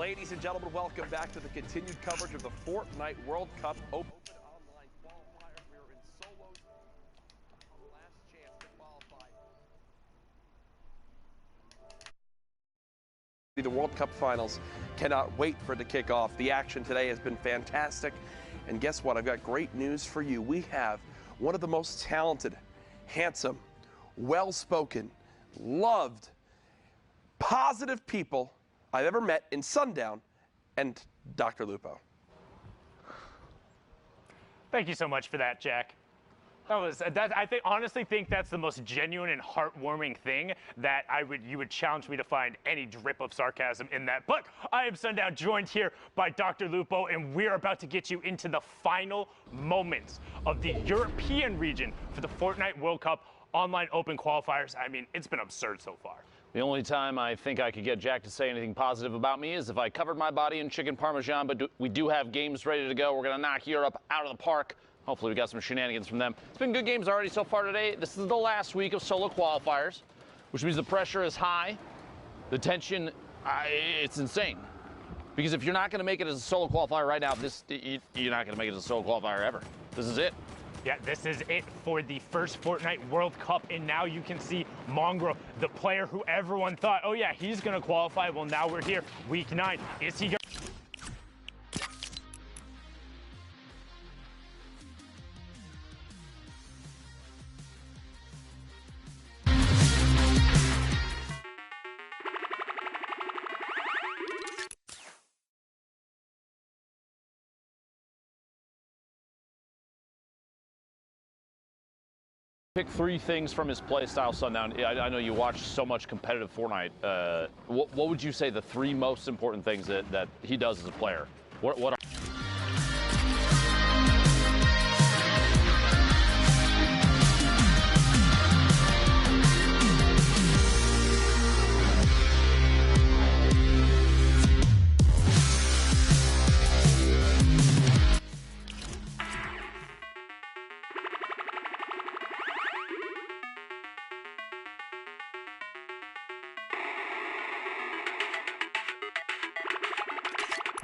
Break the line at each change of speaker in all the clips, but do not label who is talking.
Ladies and gentlemen, welcome back to the continued coverage of the Fortnite World Cup Open Online Qualifiers. We are in solos. Last chance to qualify. The World Cup Finals cannot wait for it to kick off. The action today has been fantastic. And guess what? I've got great news for you. We have one of the most talented, handsome, well-spoken, loved, positive people I've ever met in Sundown, and Dr. Lupo.
Thank you so much for that, Jack. Honestly think that's the most genuine and heartwarming thing that you would challenge me to find any drip of sarcasm in that. But I am Sundown, joined here by Dr. Lupo, and we're about to get you into the final moments of the European region for the Fortnite World Cup Online Open Qualifiers. I mean, it's been absurd so far.
The only time I think I could get Jack to say anything positive about me is if I covered my body in chicken parmesan, but we do have games ready to go. We're going to knock Europe out of the park. Hopefully we got some shenanigans from them. It's been good games already so far today. This is the last week of solo qualifiers, which means the pressure is high. The tension, it's insane. Because if you're not going to make it as a solo qualifier right now, you're not going to make it as a solo qualifier ever. This is it.
Yeah, this is it for the first Fortnite World Cup, and now you can see Mongrel, the player who everyone thought, oh yeah, he's going to qualify. Well, now we're here, week 9. Is he going to...
Pick 3 things from his play style, Sundown. I know you watch so much competitive Fortnite. What would you say the 3 most important things that he does as a player? What are...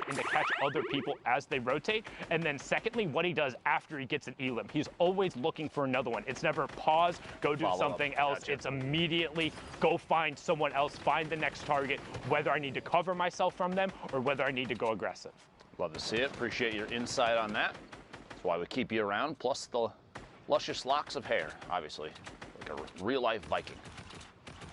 and to catch other people as they rotate. And then secondly, what he does after he gets an elim. He's always looking for another one. It's never pause, go do something else. Gotcha. It's immediately go find someone else, find the next target, whether I need to cover myself from them or whether I need to go aggressive.
Love to see it. Appreciate your insight on that. That's why we keep you around, plus the luscious locks of hair, obviously, like a real-life Viking.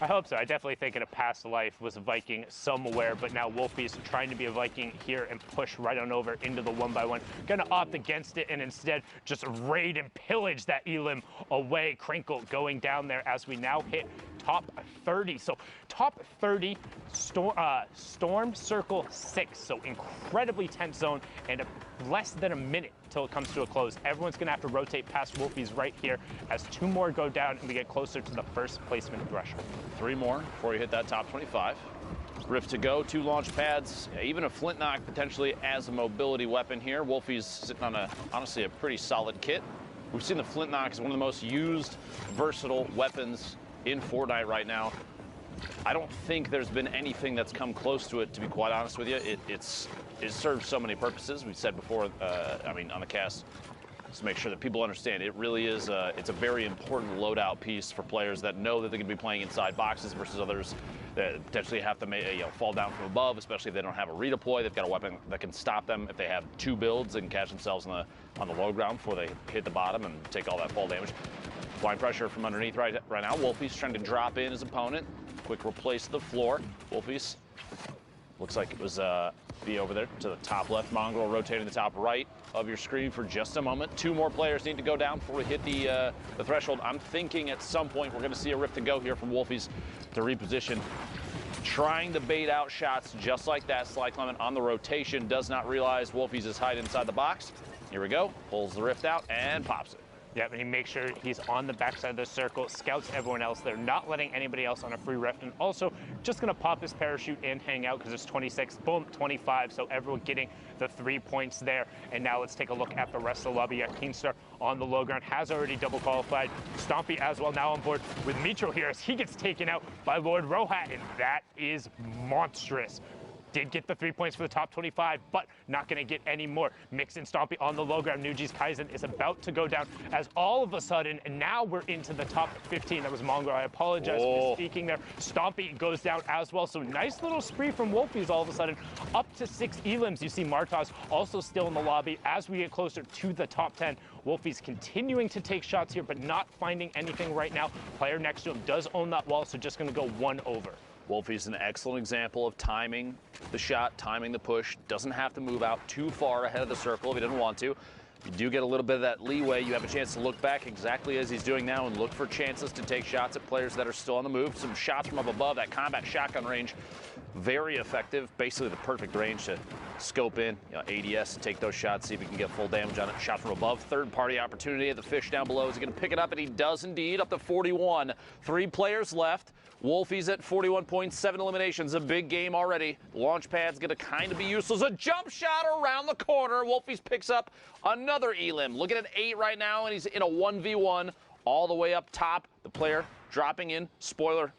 I hope so. I definitely think in a past life was a Viking somewhere, but now Wolfie's trying to be a Viking here and push right on over into the 1x1. Gonna opt against it and instead just raid and pillage that elim away. Crinkle going down there as we now hit top 30. So top 30, Storm Circle 6. So incredibly tense zone and less than a minute till it comes to a close. Everyone's gonna have to rotate past Wolfie's right here as 2 more go down and we get closer to the first placement threshold.
3 more before you hit that top 25. Rift to go, 2 launch pads, even a flint knock potentially as a mobility weapon here. Wolfie's sitting on honestly a pretty solid kit. We've seen the flint knock as one of the most used, versatile weapons in Fortnite right now. I don't think there's been anything that's come close to it, to be quite honest with you. It serves so many purposes. We said before, on the cast, just to make sure that people understand, it really is, it's a very important loadout piece for players that know that they're going to be playing inside boxes versus others that potentially have to fall down from above, especially if they don't have a redeploy. They've got a weapon that can stop them if they have 2 builds and catch themselves on the low ground before they hit the bottom and take all that fall damage. Applying pressure from underneath right now. Wolfie's trying to drop in his opponent. Quick replace the floor. Wolfie's looks like it was be over there to the top left. Mongrel rotating the top right of your screen for just a moment. 2 more players need to go down before we hit the threshold. I'm thinking at some point we're going to see a rift to go here from Wolfie's to reposition. Trying to bait out shots just like that. Slide Clement on the rotation. Does not realize Wolfie's is hiding inside the box. Here we go. Pulls the rift out and pops it.
Yeah, and he makes sure he's on the backside of the circle, scouts everyone else. They're not letting anybody else on a free rift, and also just going to pop his parachute and hang out because there's 26, boom, 25, so everyone getting the 3 points there. And now let's take a look at the rest of the lobby. Keenstar on the low ground has already double qualified. Stompy as well now on board with Mitro here as he gets taken out by Lord Rohat, and that is monstrous. Did get the 3 points for the top 25, but not going to get any more. Mix and Stompy on the low ground. Nuji's Kaizen is about to go down as all of a sudden, and now we're into the top 15. That was Mongo. I apologize for speaking there. Stompy goes down as well. So nice little spree from Wolfies all of a sudden. Up to 6 elims. You see Martaz also still in the lobby as we get closer to the top 10. Wolfies continuing to take shots here, but not finding anything right now. Player next to him does own that wall, so just going to go 1 over.
Wolfie's an excellent example of timing the shot, timing the push. Doesn't have to move out too far ahead of the circle if he doesn't want to. You do get a little bit of that leeway. You have a chance to look back exactly as he's doing now and look for chances to take shots at players that are still on the move. Some shots from up above, that combat shotgun range, very effective. Basically the perfect range to scope in, ADS, take those shots, see if he can get full damage on it. Shot from above, third-party opportunity at the fish down below. Is he going to pick it up? And he does indeed, up to 41. 3 players left. Wolfies at 41 points, 7 eliminations. A big game already. Launch pad's going to kind of be useless. A jump shot around the corner. Wolfies picks up another elim. Looking at 8 right now, and he's in a 1v1 all the way up top. The player dropping in. Spoiler.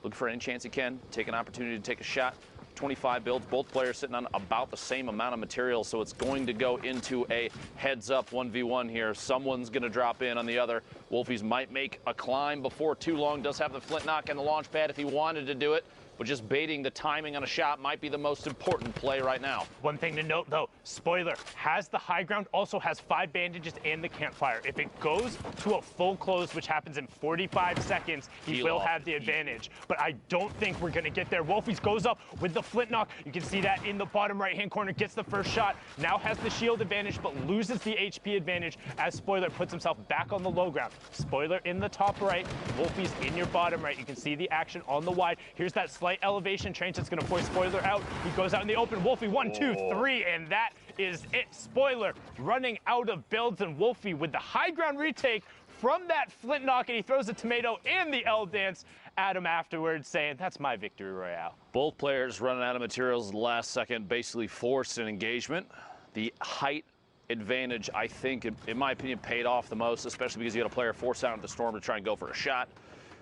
Looking for any chance he can. Take an opportunity to take a shot. 25 builds. Both players sitting on about the same amount of material, so it's going to go into a heads-up 1v1 here. Someone's going to drop in on the other. Wolfies might make a climb before too long. Does have the flint knock and the launch pad if he wanted to do it. But just baiting the timing on a shot might be the most important play right now.
One thing to note, though, spoiler, has the high ground, also has 5 bandages and the campfire. If it goes to a full close, which happens in 45 seconds, he will have the advantage. But I don't think we're going to get there. Wolfies goes up with the flint knock. You can see that in the bottom right-hand corner, gets the first shot. Now has the shield advantage, but loses the HP advantage as Spoiler puts himself back on the low ground. Spoiler in the top right, Wolfies in your bottom right. You can see the action on the wide. Here's that slight elevation change that's going to force Spoiler out. He goes out in the open. Wolfie 1, 2, 3, and that is it. Spoiler running out of builds, and Wolfie with the high ground retake from that flint knock, and he throws a tomato and the L dance at him afterwards, saying, that's my victory royale.
Both players running out of materials at the last second, basically forced an engagement. The height advantage, I think, in my opinion, paid off the most, especially because you had a player forced out of the storm to try and go for a shot.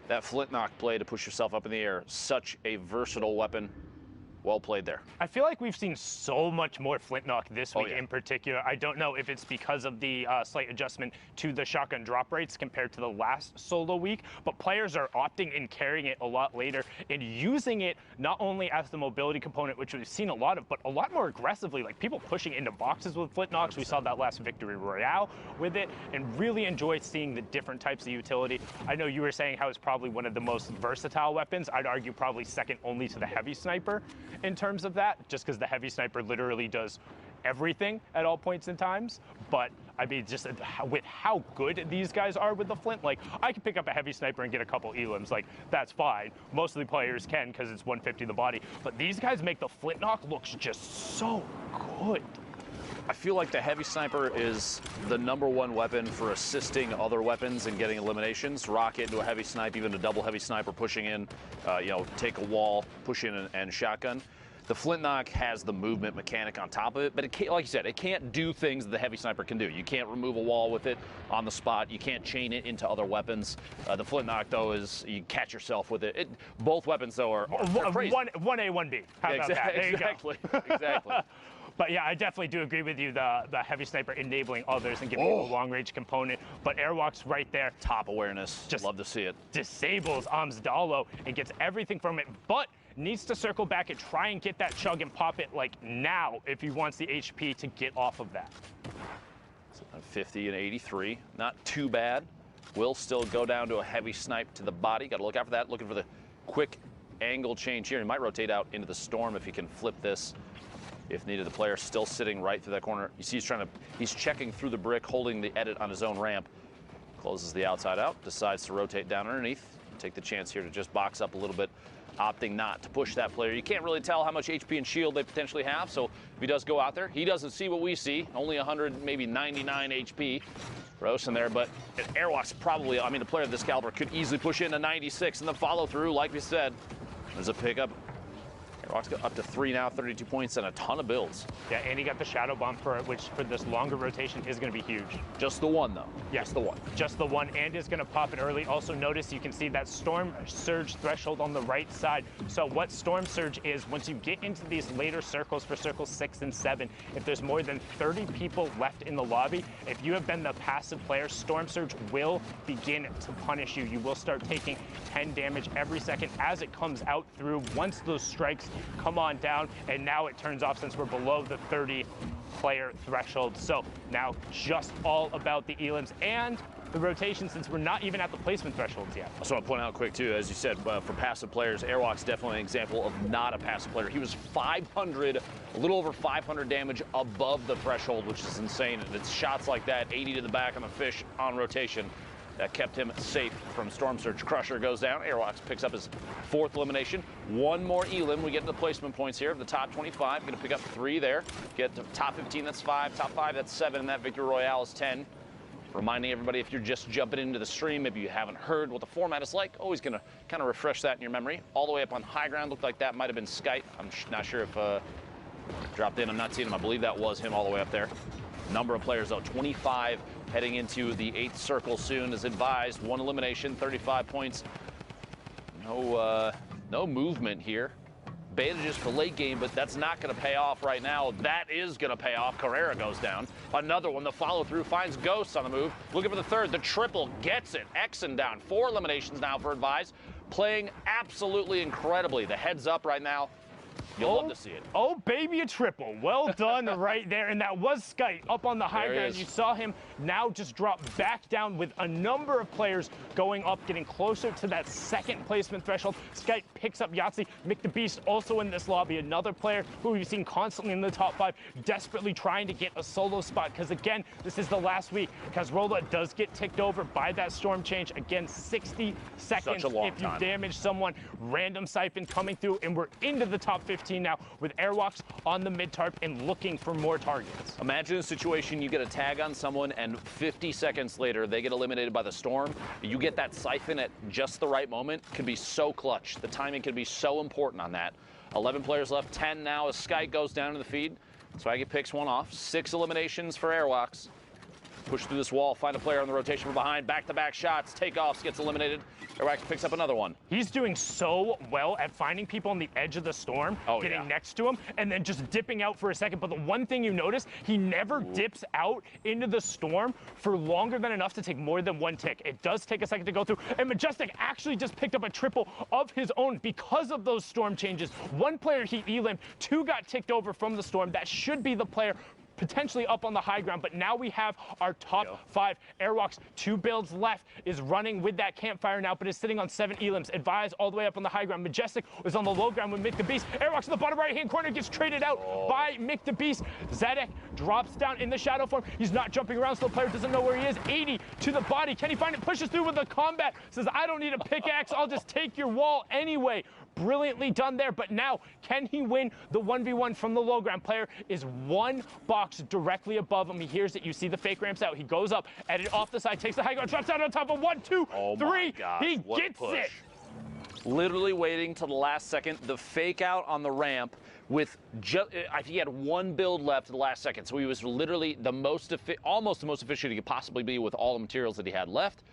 That flint knock play to push yourself up in the air, such a versatile weapon. Well played there.
I feel like we've seen so much more flint knock this week in particular. I don't know if it's because of the slight adjustment to the shotgun drop rates compared to the last solo week, but players are opting and carrying it a lot later and using it not only as the mobility component, which we've seen a lot of, but a lot more aggressively, like people pushing into boxes with flint knocks. 100%. We saw that last victory royale with it, and really enjoyed seeing the different types of utility. I know you were saying how it's probably one of the most versatile weapons. I'd argue probably second only to the heavy sniper in terms of that, just because the heavy sniper literally does everything at all points in times. But I mean, just with how good these guys are with the flint, like I can pick up a heavy sniper and get a couple elims, like that's fine. Most of the players can because it's 150 the body, but these guys make the flint knock looks just so good.
I feel like the heavy sniper is the #1 weapon for assisting other weapons and getting eliminations. Rocket into a heavy snipe, even a double heavy sniper pushing in, take a wall, push in and shotgun. The flint knock has the movement mechanic on top of it, but it can't, like you said, it can't do things that the heavy sniper can do. You can't remove a wall with it on the spot. You can't chain it into other weapons. The flint knock, though, is you catch yourself with it. Both weapons, though, are crazy.
1A, 1B. How about that? There
exactly.
You go.
Exactly.
But yeah, I definitely do agree with you, the heavy sniper enabling others and giving you a long-range component. But Airwalk's right there.
Top awareness. Just love to see it.
Disables Amzdalo and gets everything from it, but needs to circle back and try and get that chug and pop it like now if he wants the HP to get off of that.
50 and 83, not too bad. Will still go down to a heavy snipe to the body. Got to look out for that, looking for the quick angle change here. He might rotate out into the storm if he can flip this. If needed, the player still sitting right through that corner. You see he's checking through the brick, holding the edit on his own ramp. Closes the outside out, decides to rotate down underneath. Take the chance here to just box up a little bit, opting not to push that player. You can't really tell how much HP and shield they potentially have, so if he does go out there, he doesn't see what we see. Only 100, maybe 99 HP. Roasting there, but Airwalk's probably, I mean, the player of this caliber could easily push in a 96 and the follow through, like we said. There's a pickup. Airwalk's got up to 3 now, 32 points, and a ton of builds.
Yeah, and he got the shadow bomb for it, which for this longer rotation is going to be huge.
Just the one, though.
Yes,
Just the one.
Just the one, and is going to pop it early. Also notice you can see that storm surge threshold on the right side. So what storm surge is, once you get into these later circles for circles 6 and 7, if there's more than 30 people left in the lobby, if you have been the passive player, storm surge will begin to punish you. You will start taking 10 damage every second as it comes out through. Once those strikes come on down, and now it turns off since we're below the 30 player threshold. So now just all about the elims and the rotation, since we're not even at the placement thresholds yet.
I just want to point out quick too, as you said, for passive players, Airwalk's definitely an example of not a passive player. He was 500, a little over 500 damage above the threshold, which is insane. And it's shots like that, 80 to the back on the fish on rotation, that kept him safe from Storm Surge. Crusher goes down. Airwalks picks up his 4th elimination. One more elim. We get to the placement points here. The top 25, going to pick up 3 there. Get to top 15, that's 5. Top 5, that's 7. And that Victory Royale is 10. Reminding everybody, if you're just jumping into the stream, maybe you haven't heard what the format is like, always going to kind of refresh that in your memory. All the way up on high ground, looked like that might have been Skype. I'm not sure if dropped in. I'm not seeing him. I believe that was him all the way up there. Number of players, though, 25 heading into the 8th circle soon, as advised. 1 elimination, 35 points. No movement here. Bandages for late game, but that's not going to pay off right now. That is going to pay off. Carrera goes down. Another one, the follow-through finds Ghosts on the move. Looking for the 3rd. The triple gets it. Exon down. 4 eliminations now for advised. Playing absolutely incredibly. The heads up right now. You'll love to see it.
Oh, baby, a triple. Well done right there. And that was Skype up on the high ground. You saw him now just drop back down with a number of players going up, getting closer to that 2nd placement threshold. Skype picks up Yahtzee. Mick the Beast also in this lobby. Another player who we've seen constantly in the top 5, desperately trying to get a solo spot. Because, again, this is the last week. Kazrola does get ticked over by that storm change. Again, 60 seconds if you damage someone. Random siphon coming through, and we're into the top 15 now with Airwalks on the mid-tarp and looking for more targets.
Imagine a situation you get a tag on someone and 50 seconds later they get eliminated by the storm. You get that siphon at just the right moment. Can be so clutch. The timing can be so important on that. 11 players left, 10 now as Sky goes down to the feed. Swaggy picks one off. 6 eliminations for Airwalks. Push through this wall, find a player on the rotation from behind, back-to-back shots, takeoffs, gets eliminated. Airwalks picks up another one.
He's doing so well at finding people on the edge of the storm, getting next to him, and then just dipping out for a second. But the one thing you notice, he never dips out into the storm for longer than enough to take more than 1 tick. It does take a second to go through, and Majestic actually just picked up a triple of his own because of those storm changes. 1 player he elim'd, 2 got ticked over from the storm. That should be the player potentially up on the high ground, but now we have our top 5. Airwalks, 2 builds left, is running with that campfire now, but is sitting on 7 elims. Advised all the way up on the high ground. Majestic was on the low ground with Mick the Beast. Airwalks in the bottom right-hand corner gets traded out by Mick the Beast. Zadek drops down in the shadow form. He's not jumping around, so the player doesn't know where he is. 80 to the body. Can he find it? Pushes through with the combat. Says, I don't need a pickaxe. I'll just take your wall anyway. Brilliantly done there, but now can he win the 1v1 from the low ground? Player is 1 box directly above him. He hears it. You see the fake ramps out. He goes up, edit off the side, takes the high ground, drops down on top of 1, 2, 3. He gets it.
Literally waiting till the last second. The fake out on the ramp with just, he had 1 build left at the last second. So he was literally the almost the most efficient he could possibly be with all the materials that he had left.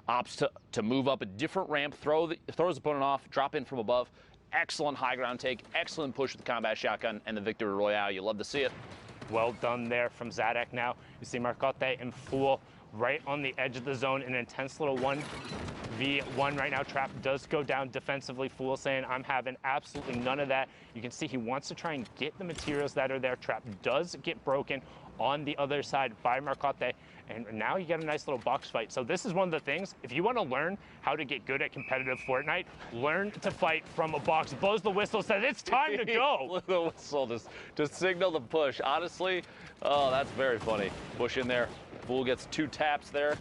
Opts to move up a different ramp, throw his opponent off, drop in from above. Excellent high ground take, excellent push with the combat shotgun, and the Victory Royale. You love to see it.
Well done there from Zadek now. You see Marcotte and Fool right on the edge of the zone. An intense little 1v1 right now. Trap does go down defensively. Fool saying, I'm having absolutely none of that. You can see he wants to try and get the materials that are there. Trap does get broken on the other side by Marcotte. And now you get a nice little box fight. So this is one of the things, if you want to learn how to get good at competitive Fortnite, learn to fight from a box. Blows the whistle, says it's time to go.
The whistle just signal the push. Honestly, oh, that's very funny. Push in there. Fool gets 2 taps there.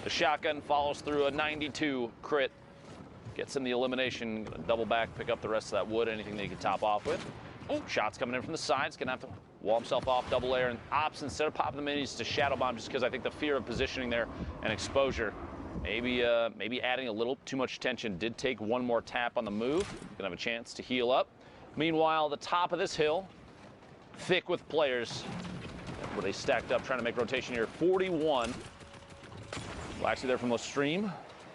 The shotgun follows through a 92 crit. Gets him the elimination. Gonna double back, pick up the rest of that wood, anything that he can top off with. Oh, shots coming in from the sides. Gonna have to wall himself off, double air, and ops instead of popping the minis to shadow bomb, just because I think the fear of positioning there and exposure. Maybe adding a little too much attention. Did take 1 more tap on the move. Gonna have a chance to heal up. Meanwhile, the top of this hill, thick with players. Where they stacked up trying to make rotation here. 41. Actually there from the stream.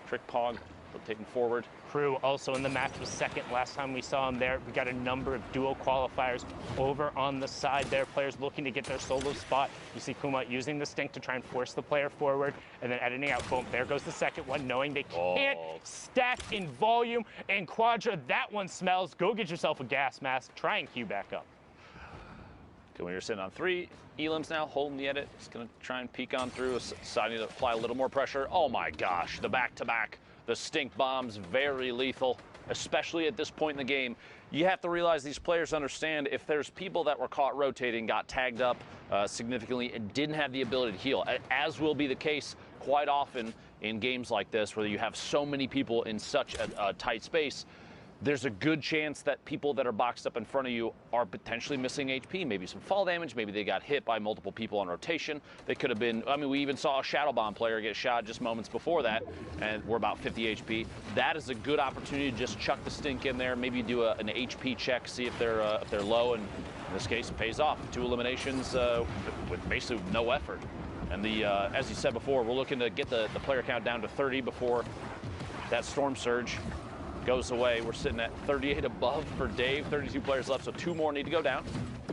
Trick Pog rotating forward.
Crew also in the match was second last time we saw him there. We got a number of duo qualifiers over on the side there. Players looking to get their solo spot. You see Kuma using the stink to try and force the player forward and then editing out. Boom, there goes the second one, knowing they can't stack in volume. And Quadra, that one smells. Go get yourself a gas mask. Try and queue back up.
Good when you're sitting on 3. Elam's now holding the edit. He's going to try and peek on through, deciding to apply a little more pressure. Oh my gosh, the back-to-back. The stink bombs, very lethal, especially at this point in the game. You have to realize these players understand if there's people that were caught rotating, got tagged up significantly, and didn't have the ability to heal, as will be the case quite often in games like this where you have so many people in such a tight space. There's a good chance that people that are boxed up in front of you are potentially missing HP, maybe some fall damage, maybe they got hit by multiple people on rotation. They could have been, I mean, we even saw a Shadow Bomb player get shot just moments before that, and we're about 50 HP. That is a good opportunity to just chuck the stink in there, maybe do an HP check, see if they're low, and in this case, it pays off. 2 eliminations with basically no effort. And as you said before, we're looking to get the player count down to 30 before that storm surge goes away. We're sitting at 38 above for Dave, 32 players left, so 2 more need to go down.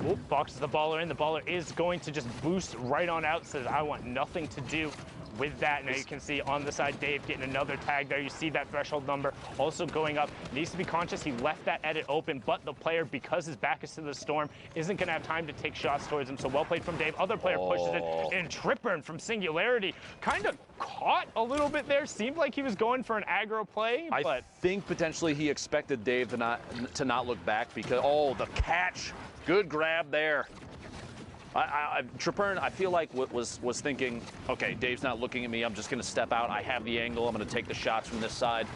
Oop, boxes the baller in. The baller is going to just boost right on out, says I want nothing to do with that. Now you can see on the side Dave getting another tag there. You see that threshold number also going up. Needs to be conscious. He left that edit open, but the player, because his back is to the storm, isn't going to have time to take shots towards him. So well played from Dave. Other player pushes it, and Tripburn from Singularity kind of caught a little bit there. Seemed like he was going for an aggro play, but
I think potentially he expected Dave to not look back because the catch, good grab there. Tripburn, I feel like was thinking, okay, Dave's not looking at me. I'm just going to step out. I have the angle. I'm going to take the shots from this side,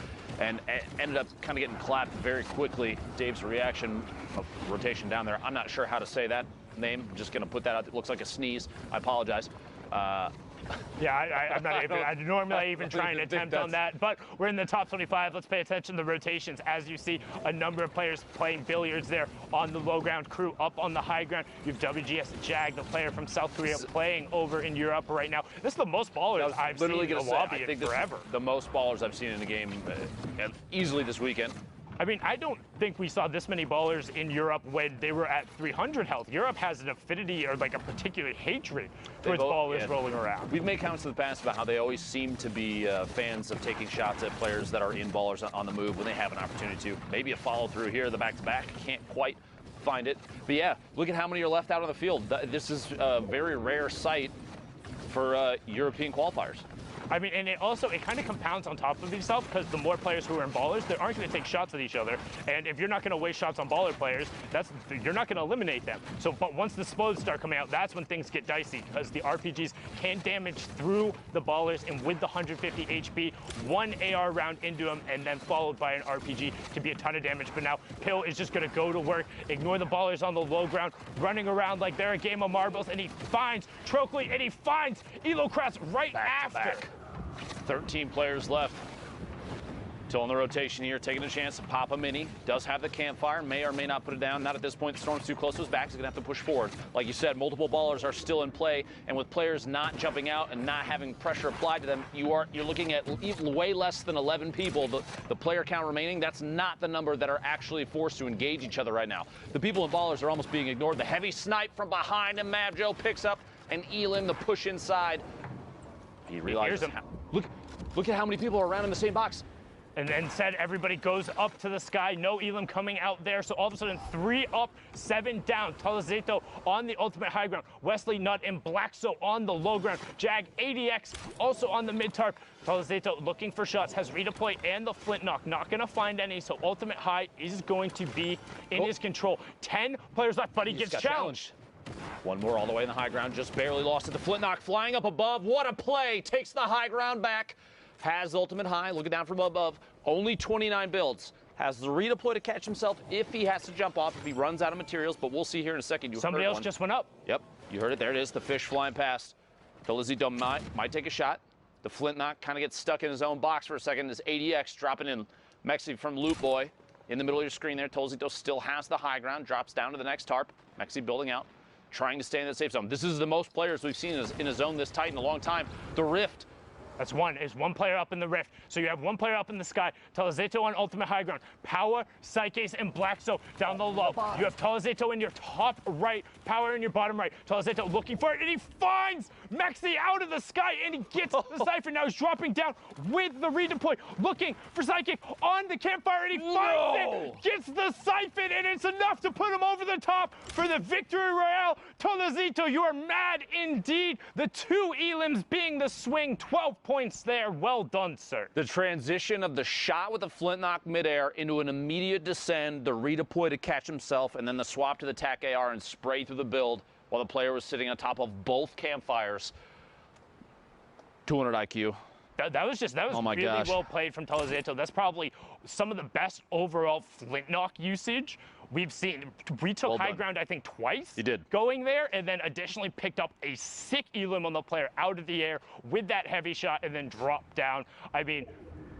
and ended up kind of getting clapped very quickly. Dave's reaction of rotation down there. I'm not sure how to say that name. I'm just going to put that out. It looks like a sneeze. I apologize.
Yeah, I'm not even. I normally even try and attempt on that, but we're in the top 25. Let's pay attention to the rotations. As you see, a number of players playing billiards there on the low ground. Crew up on the high ground. You have WGS Jag, the player from South Korea, playing over in Europe right now. This is the most ballers I've seen in the lobby in forever.
The most ballers I've seen in a game easily this weekend.
I mean, I don't think we saw this many ballers in Europe when they were at 300 health. Europe has an affinity or like a particular hatred for its ballers rolling around.
We've made comments in the past about how they always seem to be fans of taking shots at players that are in ballers on the move when they have an opportunity to. Maybe a follow through here, the back-to-back, can't quite find it. But yeah, look at how many are left out on the field. This is a very rare sight for European qualifiers.
I mean, and it kind of compounds on top of itself because the more players who are in ballers, they aren't going to take shots at each other. And if you're not going to waste shots on baller players, you're not going to eliminate them. So, but once the explodes start coming out, that's when things get dicey because the RPGs can damage through the ballers, and with the 150 HP, 1 AR round into them, and then followed by an RPG to be a ton of damage. But now Pill is just going to go to work, ignore the ballers on the low ground, running around like they're a game of marbles, and he finds Trockley, and he finds Elocrats right after.
13 players left. Still on the rotation here, taking a chance to pop a mini. Does have the campfire, may or may not put it down. Not at this point. The storm's too close to his back. He's going to have to push forward. Like you said, multiple ballers are still in play, and with players not jumping out and not having pressure applied to them, you're looking at way less than 11 people. The player count remaining, that's not the number that are actually forced to engage each other right now. The people in ballers are almost being ignored. The heavy snipe from behind, and Mavjo picks up and Elam the push inside. He realizes, look at how many people are around in the same box.
And then said everybody goes up to the sky. No Elam coming out there. So all of a sudden, 3 up, 7 down. Talazeto on the ultimate high ground. Wesley Nutt and Blackso on the low ground. Jag ADX also on the mid tarp. Talazeto looking for shots. Has redeploy and the flint knock. Not going to find any. So ultimate high is going to be in his control. 10 players left, but he gets challenged.
One more all the way in the high ground. Just barely lost it. The flint knock flying up above. What a play. Takes the high ground back. Has ultimate high, looking down from above, only 29 builds. Has the redeploy to catch himself if he has to jump off, if he runs out of materials, but we'll see here in a second.
Somebody else just went up.
Yep, you heard it. There it is, the fish flying past. Felizito might take a shot. The flint knock kind of gets stuck in his own box for a second. This ADX dropping in Mexi from Loot Boy In the middle of your screen there, Tolzito still has the high ground, drops down to the next tarp. Mexi building out, trying to stay in the safe zone. This is the most players we've seen in a zone this tight in a long time. The rift.
That's one. Is one player up in the rift. So you have one player up in the sky. Tolzito on ultimate high ground. Power, Psyches, and Blackso down the low. You have Tolzito in your top right. Power in your bottom right. Tolzito looking for it, and he finds Mexi out of the sky, and he gets the Cypher. Now he's dropping down with the redeploy, looking for Psychic on the campfire, and he finds it, gets the Siphon, and it's enough to put him over the top for the victory royale. Tolzito, you are mad indeed. The 2 elims being the swing, 12 points there. Well done, sir.
The transition of the shot with the flintlock midair into an immediate descend, the redeploy to catch himself, and then the swap to the TAC AR and spray through the build while the player was sitting on top of both campfires. 200 IQ.
That was really well played from Tolzito. That's probably some of the best overall flintlock usage we've seen. We took high ground, I think, twice.
You did.
Going there, and then additionally picked up a sick elim on the player out of the air with that heavy shot, and then dropped down. I mean,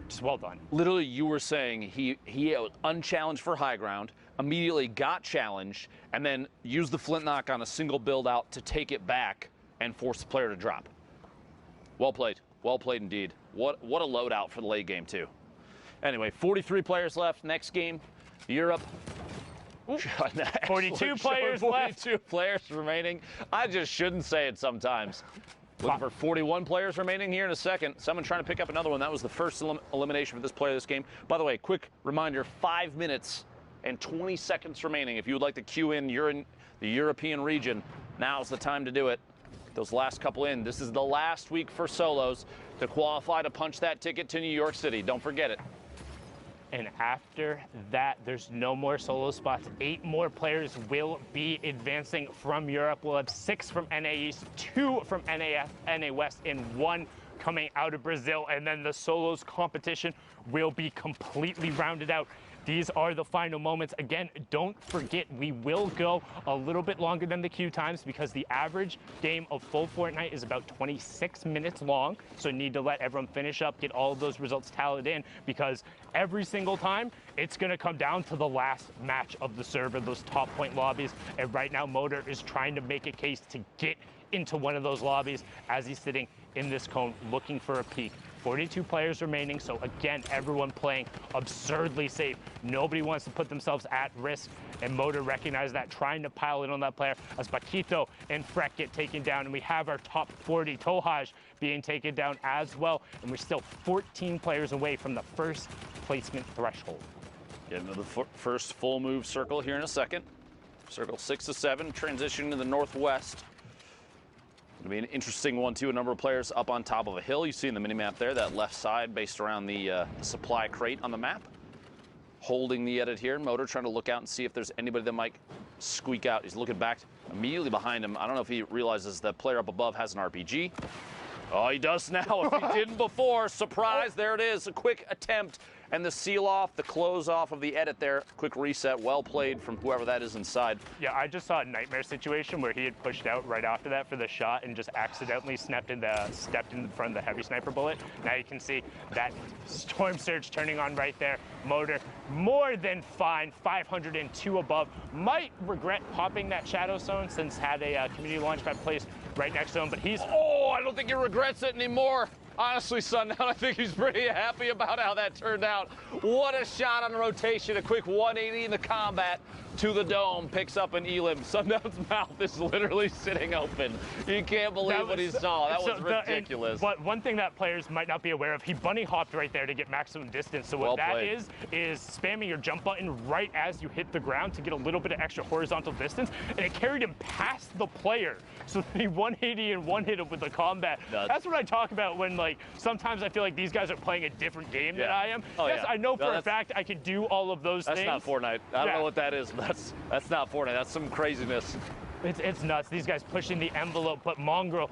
just well done.
Literally, you were saying he was unchallenged for high ground, immediately got challenged, and then used the flintlock on a single build out to take it back and force the player to drop. Well played. Well played indeed. What a loadout for the late game, too. Anyway, 43 players left. Next game, Europe.
42 players left.
42 players remaining. I just shouldn't say it sometimes. Looking for 41 players remaining here in a second. Someone trying to pick up another one. That was the first elimination for this player this game. By the way, quick reminder, 5 minutes and 20 seconds remaining. If you would like to queue in, you're in the European region, now's the time to do it. Those last couple in. This is the last week for solos to qualify to punch that ticket to New York City. Don't forget it.
And after that, there's no more solo spots. 8 more players will be advancing from Europe. We'll have 6 from NA East, 2 from NA West, and 1 coming out of Brazil. And then the solos competition will be completely rounded out. These are the final moments. Again, don't forget, we will go a little bit longer than the queue times because the average game of full Fortnite is about 26 minutes long. So need to let everyone finish up, get all of those results tallied in, because every single time it's going to come down to the last match of the server, those top point lobbies. And right now, Motor is trying to make a case to get into one of those lobbies as he's sitting in this cone looking for a peek. 42 players remaining, so again, everyone playing absurdly safe. Nobody wants to put themselves at risk, and Motor recognized that, trying to pile in on that player as Paquito and Freck get taken down, and we have our top 40, Tohaj, being taken down as well, and we're still 14 players away from the first placement threshold.
Getting to the first full move circle here in a second. Circle 6 to 7, transitioning to the northwest. It'll be an interesting one, too. A number of players up on top of a hill. You see in the mini-map there, that left side based around the supply crate on the map. Holding the edit here. Motor trying to look out and see if there's anybody that might squeak out. He's looking back immediately behind him. I don't know if he realizes the player up above has an RPG. Oh, he does now. If he didn't before, surprise, there it is. A quick attempt. And the seal off, the close off of the edit there. Quick reset, well played from whoever that is inside.
Yeah, I just saw a nightmare situation where he had pushed out right after that for the shot and just accidentally stepped in front of the heavy sniper bullet. Now you can see that storm surge turning on right there. Motor more than fine, 502 above. Might regret popping that shadow zone since had a community launchpad placed right next to him, but he's...
Oh, I don't think he regrets it anymore. Honestly, Sundown, I think he's pretty happy about how that turned out. What a shot on rotation, a quick 180 in the combat to the dome, picks up an elim. Sundown's mouth is literally sitting open. You can't believe what he saw. That was ridiculous.
But one thing that players might not be aware of, he bunny hopped right there to get maximum distance. So what that is spamming your jump button right as you hit the ground to get a little bit of extra horizontal distance, and it carried him past the player. So he 180 and one hit him with the combat. That's what I talk about when, like, sometimes I feel like these guys are playing a different game than I am. Yes, I know for a fact I can do all of those things.
That's not Fortnite. I don't know what that is, but that's not Fortnite. That's some craziness.
It's nuts. These guys pushing the envelope, but Mongrel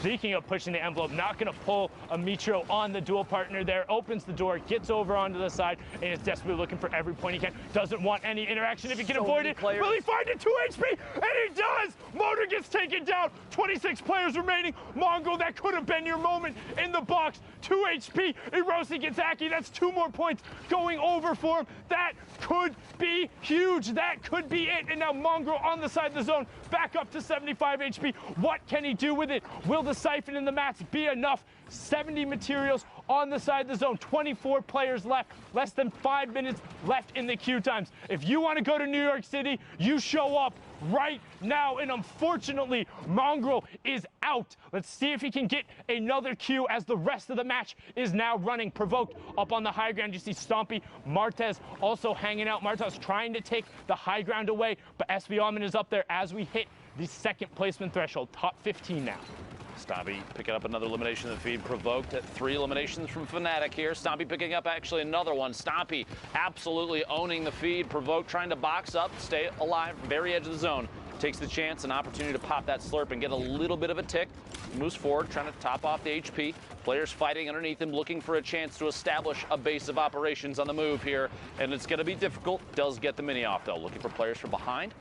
Speaking of pushing the envelope, not going to pull a Mitro on the dual partner there. Opens the door, gets over onto the side, and is desperately looking for every point he can. Doesn't want any interaction if he can avoid it. Will he find it? 2 HP? And he does! Motor gets taken down. 26 players remaining. Mongo, that could have been your moment in the box. 2 HP. Erosi gets Aki. That's 2 more points going over for him. That could be huge. That could be it. And now Mongo on the side of the zone, back up to 75 HP. What can he do with it? Will the siphon in the mats be enough? 70 materials on the side of the zone. 24 players left. Less than 5 minutes left in the queue times. If you want to go to New York City, you show up right now. And unfortunately, Mongrel is out. Let's see if he can get another queue as the rest of the match is now running. Provoked up on the high ground. You see Stompy, Martez also hanging out. Martez trying to take the high ground away, but SV Alman is up there as we hit the second placement threshold. Top 15 now.
Stompy picking up another elimination in the feed. Provoked at 3 eliminations from Fnatic here. Stompy picking up actually another one. Stompy absolutely owning the feed. Provoked trying to box up, stay alive, very edge of the zone. Takes the chance, an opportunity to pop that slurp and get a little bit of a tick. Moves forward, trying to top off the HP. Players fighting underneath him, looking for a chance to establish a base of operations on the move here. And it's going to be difficult. Does get the mini off, though. Looking for players from behind.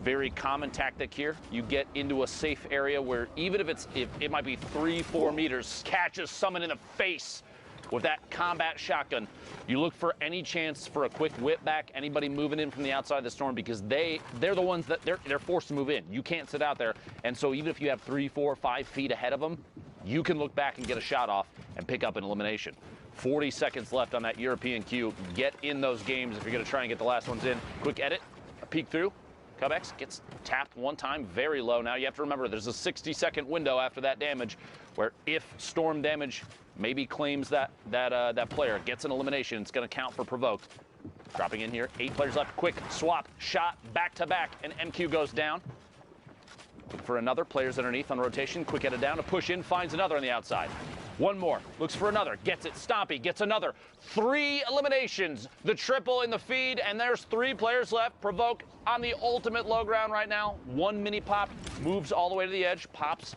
Very common tactic here. You get into a safe area where even if it might be 3-4 meters, catches someone in the face with that combat shotgun. You look for any chance for a quick whip back, anybody moving in from the outside of the storm, because they're the ones that they're forced to move in. You can't sit out there. And so even if you have 3, 4, 5 feet ahead of them, you can look back and get a shot off and pick up an elimination. 40 seconds left on that European queue. Get in those games if you're going to try and get the last ones in. Quick edit, a peek through. Cubex gets tapped one time, very low. Now you have to remember there's a 60-second window after that damage where if storm damage maybe claims that player gets an elimination, it's going to count for provoked. Dropping in here, 8 players left. Quick swap, shot, back to back, and MQ goes down. Looking for another, players underneath on rotation. Quick headed down, a push in, finds another on the outside. One more, looks for another, gets it. Stompy gets another. 3 eliminations, the triple in the feed, and there's 3 players left. Provoke on the ultimate low ground right now. 1 mini pop, moves all the way to the edge, pops.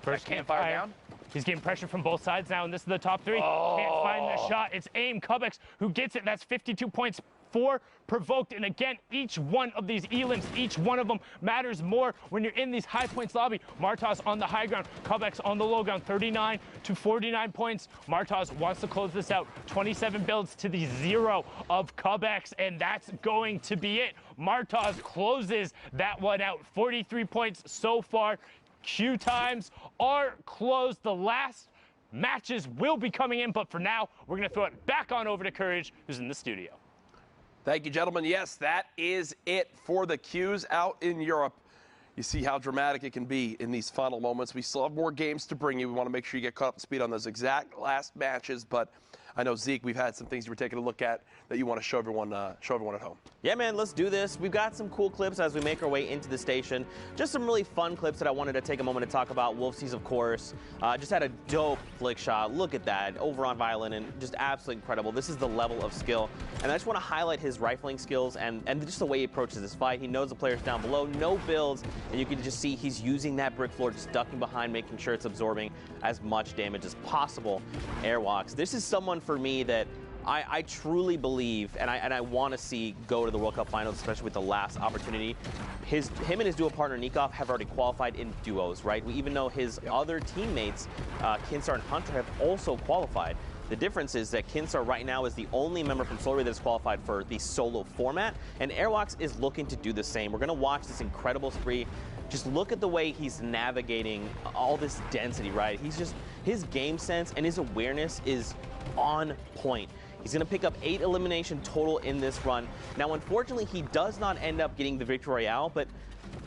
First
campfire down.
He's getting pressure from both sides now, and this is the top 3.
Oh.
Can't find the shot. It's aim. Cubex who gets it. That's 52 points for Provoked. And again, each one of these elims, each one of them matters more when you're in these high points lobby. Martaz on the high ground, Cubex on the low ground, 39 to 49 points. Martaz wants to close this out. 27 builds to the 0 of Cubex, and that's going to be it. Martaz closes that one out. 43 points so far. Queue times are closed. The last matches will be coming in, but for now, we're going to throw it back on over to Courage, who's in the studio.
Thank you, gentlemen. Yes, that is it for the queues out in Europe. You see how dramatic it can be in these final moments. We still have more games to bring you. We want to make sure you get caught up to speed on those exact last matches, but I know, Zeke, we've had some things we're taking a look at that you want to show everyone at home.
Yeah, man, let's do this. We've got some cool clips as we make our way into the station. Just some really fun clips that I wanted to take a moment to talk about. Wolfsies, of course, just had a dope flick shot. Look at that, over on violin, and just absolutely incredible. This is the level of skill. And I just want to highlight his rifling skills and just the way he approaches this fight. He knows the players down below, no builds, and you can just see he's using that brick floor, just ducking behind, making sure it's absorbing as much damage as possible. Airwalks. This is someone for me that I truly believe, and I want to see go to the World Cup Finals, especially with the last opportunity. Him and his duo partner Nikov have already qualified in duos, right? We even know his other teammates, Kinsar and Hunter, have also qualified. The difference is that Kinsar right now is the only member from Solary that is qualified for the solo format, and Airwalks is looking to do the same. We're going to watch this incredible spree. Just look at the way he's navigating all this density, right? His game sense and his awareness is on point. He's going to pick up 8 elimination total in this run. Now, unfortunately, he does not end up getting the Victory Royale, but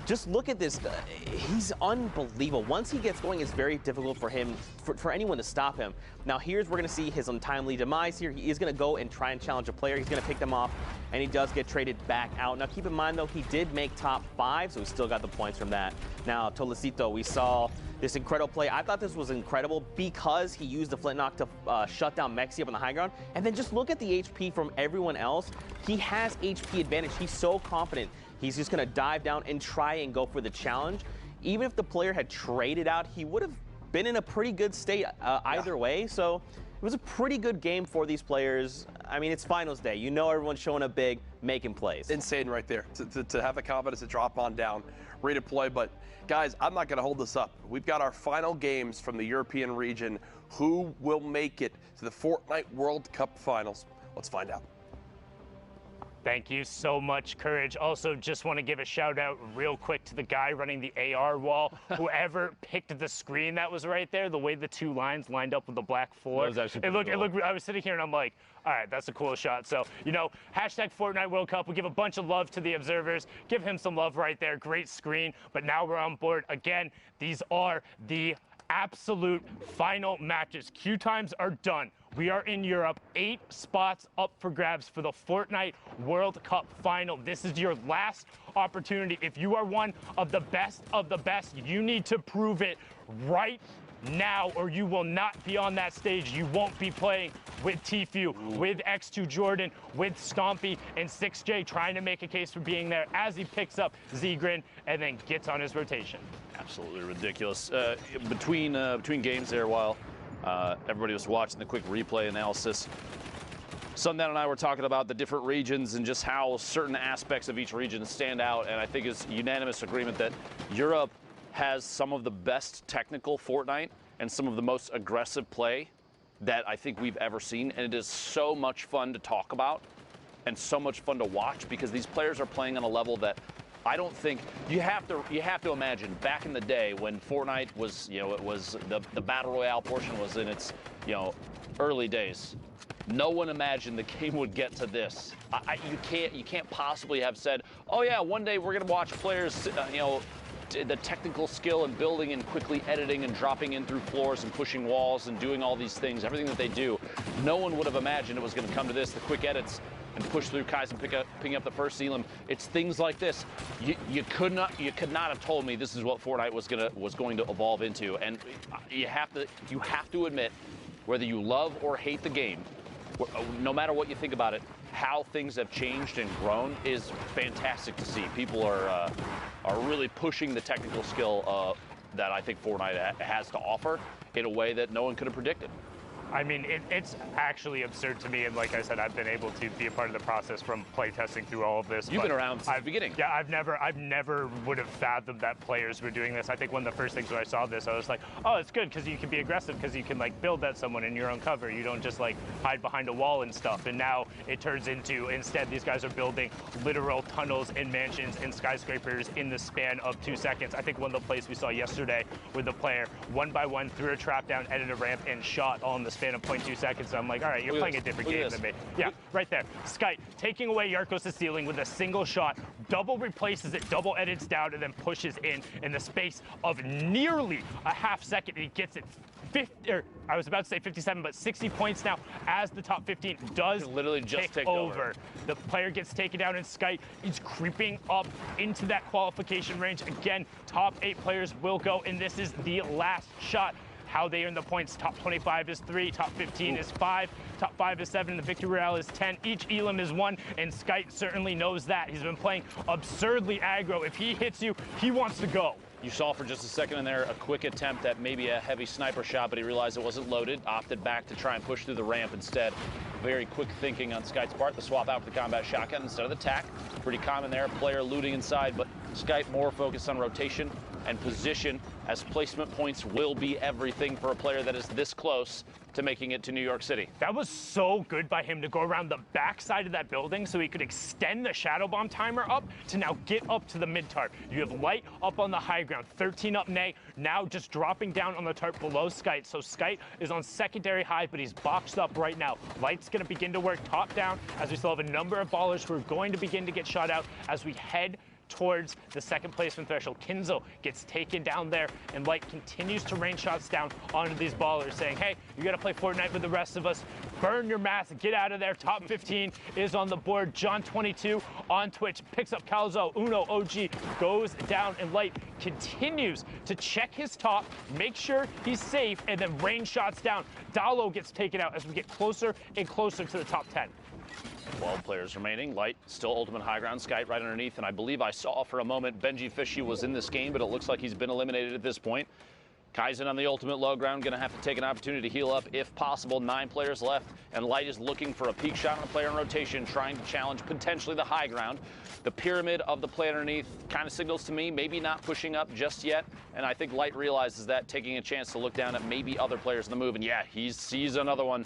just look at this. He's unbelievable. Once he gets going, it's very difficult for him, for anyone to stop him. Now, we're going to see his untimely demise here. He is going to go and try and challenge a player. He's going to pick them off, and he does get traded back out. Now, keep in mind, though, he did make top 5, so he still got the points from that. Now, Tolecito, we saw this incredible play. I thought this was incredible because he used the flintlock to shut down Mexi up on the high ground. And then just look at the HP from everyone else. He has HP advantage. He's so confident. He's just going to dive down and try and go for the challenge. even if the player had traded out, he would have been in a pretty good state either way. So it was a pretty good game for these players. I mean, it's finals day. You know everyone's showing up big, making plays.
Insane right there. To have the confidence to drop on down, redeploy. But guys, I'm not going to hold this up. We've got our final games from the European region. Who will make it to the Fortnite World Cup Finals? Let's find out.
Thank you so much, Courage. Also, just want to give a shout out real quick to the guy running the AR wall. Whoever picked the screen that was right there, the way the two lines lined up with the black floor.
That was actually
it looked,
cool.
I was sitting here and I'm like, all right, that's a cool shot. So, you know, hashtag Fortnite World Cup. We give a bunch of love to the observers. Give him some love right there. Great screen. But now we're on board. Again, these are the absolute final matches. Queue times are done. We are in Europe, 8 spots up for grabs for the Fortnite World Cup final. This is your last opportunity. If you are one of the best, you need to prove it right now, or you will not be on that stage. You won't be playing with Tfue, with X2 Jordan, with Stompy, and 6J trying to make a case for being there as he picks up Zegrin and then gets on his rotation.
Absolutely ridiculous. Between games there, while everybody was watching the quick replay analysis, Sundown and I were talking about the different regions and just how certain aspects of each region stand out, and I think it's unanimous agreement that Europe has some of the best technical Fortnite and some of the most aggressive play that I think we've ever seen, and it is so much fun to talk about and so much fun to watch because these players are playing on a level that I don't think you have to imagine back in the day when Fortnite was, you know, it was the battle royale portion was in its, you know, early days. No one imagined the game would get to this. You can't possibly have said, oh yeah, one day we're gonna watch players, you know, the technical skill and building and quickly editing and dropping in through floors and pushing walls and doing all these things, everything that they do. No one would have imagined it was going to come to this, the quick edits and push through Kais and picking up the first Elam. It's things like this. You could not have told me this is what Fortnite was going to evolve into. And you have to admit, whether you love or hate the game, no matter what you think about it, how things have changed and grown is fantastic to see. People are really pushing the technical skill that I think Fortnite has to offer in a way that no one could have predicted.
I mean, it's actually absurd to me, and like I said, I've been able to be a part of the process from playtesting through all of this.
You've been around since the beginning.
Yeah, I've never would have fathomed that players were doing this. I think one of the first things when I saw this, I was like, oh, it's good because you can be aggressive because you can like build at someone in your own cover. You don't just like hide behind a wall and stuff. And now it turns into, instead, these guys are building literal tunnels and mansions and skyscrapers in the span of 2 seconds. I think one of the plays we saw yesterday with the player, one by one, threw a trap down, edited a ramp, and shot all in the span of 0.2 seconds. So I'm like, all right, you're playing a different game than me. Yeah, right there. Sky taking away Yarkos' ceiling with a single shot, double replaces it, double edits down, and then pushes in the space of nearly a half second. And he gets it 50, or I was about to say 57, but 60 points now as the top 15 does
literally just
take over. The player gets taken down, and Sky is creeping up into that qualification range. Again, top 8 players will go, and this is the last shot. How they earn the points: top 25 is 3, top 15 is 5, top 5 is 7, the victory royale is 10. Each Elam is 1, and Skype certainly knows that. He's been playing absurdly aggro. If he hits you, he wants to go.
You saw for just a second in there a quick attempt at maybe a heavy sniper shot, but he realized it wasn't loaded, opted back to try and push through the ramp instead. Very quick thinking on Skype's part, the swap out for the combat shotgun instead of the tac. Pretty common there, player looting inside, but Skype more focused on rotation and position, as placement points will be everything for a player that is this close to making it to New York City.
That was so good by him to go around the back side of that building so he could extend the shadow bomb timer up to now get up to the mid tarp. You have Light up on the high ground, 13 up Nay, now just dropping down on the tarp below Skite. So Skite is on secondary high, but he's boxed up right now. Light's gonna begin to work top down as we still have a number of ballers who are going to begin to get shot out as we head towards the second placement threshold. Kinzo gets taken down there, and Light continues to rain shots down onto these ballers, saying, hey, you gotta play Fortnite with the rest of us. Burn your mask, get out of there. Top 15 is on the board. John22 on Twitch picks up Calzo. Uno OG goes down, and Light continues to check his top, make sure he's safe, and then rain shots down. Dalo gets taken out as we get closer and closer to the top 10.
12 players remaining. Light still ultimate high ground. Skite right underneath, and I believe I saw for a moment Benji Fishy was in this game, but it looks like he's been eliminated at this point. Kaizen on the ultimate low ground, going to have to take an opportunity to heal up if possible. 9 players left, and Light is looking for a peak shot on a player in rotation, trying to challenge potentially the high ground. The pyramid of the play underneath kind of signals to me maybe not pushing up just yet, and I think Light realizes that, taking a chance to look down at maybe other players in the move, and yeah, he sees another one.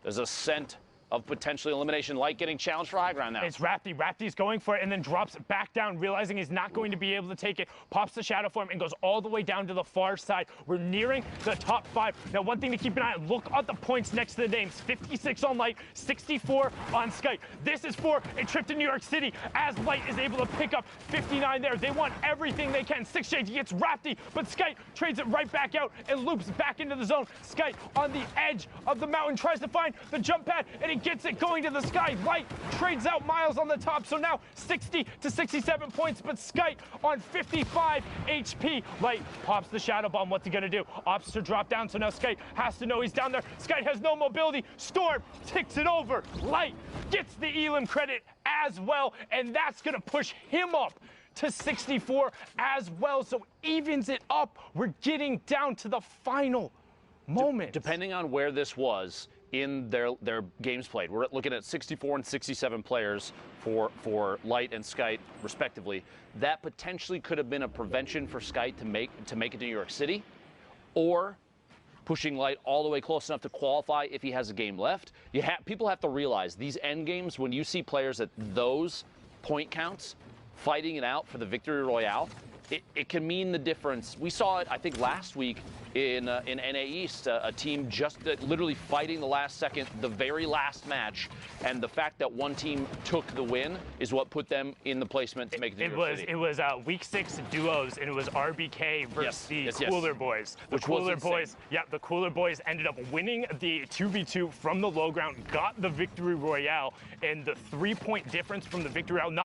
There's a scent of potentially elimination. Light getting challenged for high ground now.
It's Rapti. Rapti's going for it and then drops back down, realizing he's not going to be able to take it. Pops the shadow form and goes all the way down to the far side. We're nearing the top 5. Now, one thing to keep an eye on, look at the points next to the names. 56 on Light, 64 on Skite. This is for a trip to New York City, as Light is able to pick up 59 there. They want everything they can. 6 shades, he gets Rapti, but Skite trades it right back out and loops back into the zone. Skite on the edge of the mountain tries to find the jump pad, and he gets it going to the sky. Light trades out Miles on the top, so now 60 to 67 points, but Skite on 55 HP. Light pops the shadow bomb. What's he gonna do? Opts to drop down, so now Skite has to know he's down there. Skite has no mobility. Storm ticks it over. Light gets the Elim credit as well, and that's gonna push him up to 64 as well, so evens it up. We're getting down to the final moment.
Depending on where this was in their games played, we're looking at 64 and 67 players for Light and Skite respectively. That potentially could have been a prevention for Skite to make it to New York City, or pushing Light all the way close enough to qualify if he has a game left. People have to realize these end games, when you see players at those point counts fighting it out for the victory royale, it can mean the difference. We saw it, I think, last week in NA East, a team just literally fighting the last second, the very last match, and the fact that one team took the win is what put them in the placement to make it to New York City.
It was week 6 duos, and it was RBK versus the Cooler Boys. The
Which was
Cooler
insane.
Boys, yeah, the Cooler Boys ended up winning the 2v2 from the low ground, got the victory royale, and the 3-point difference from the victory royale.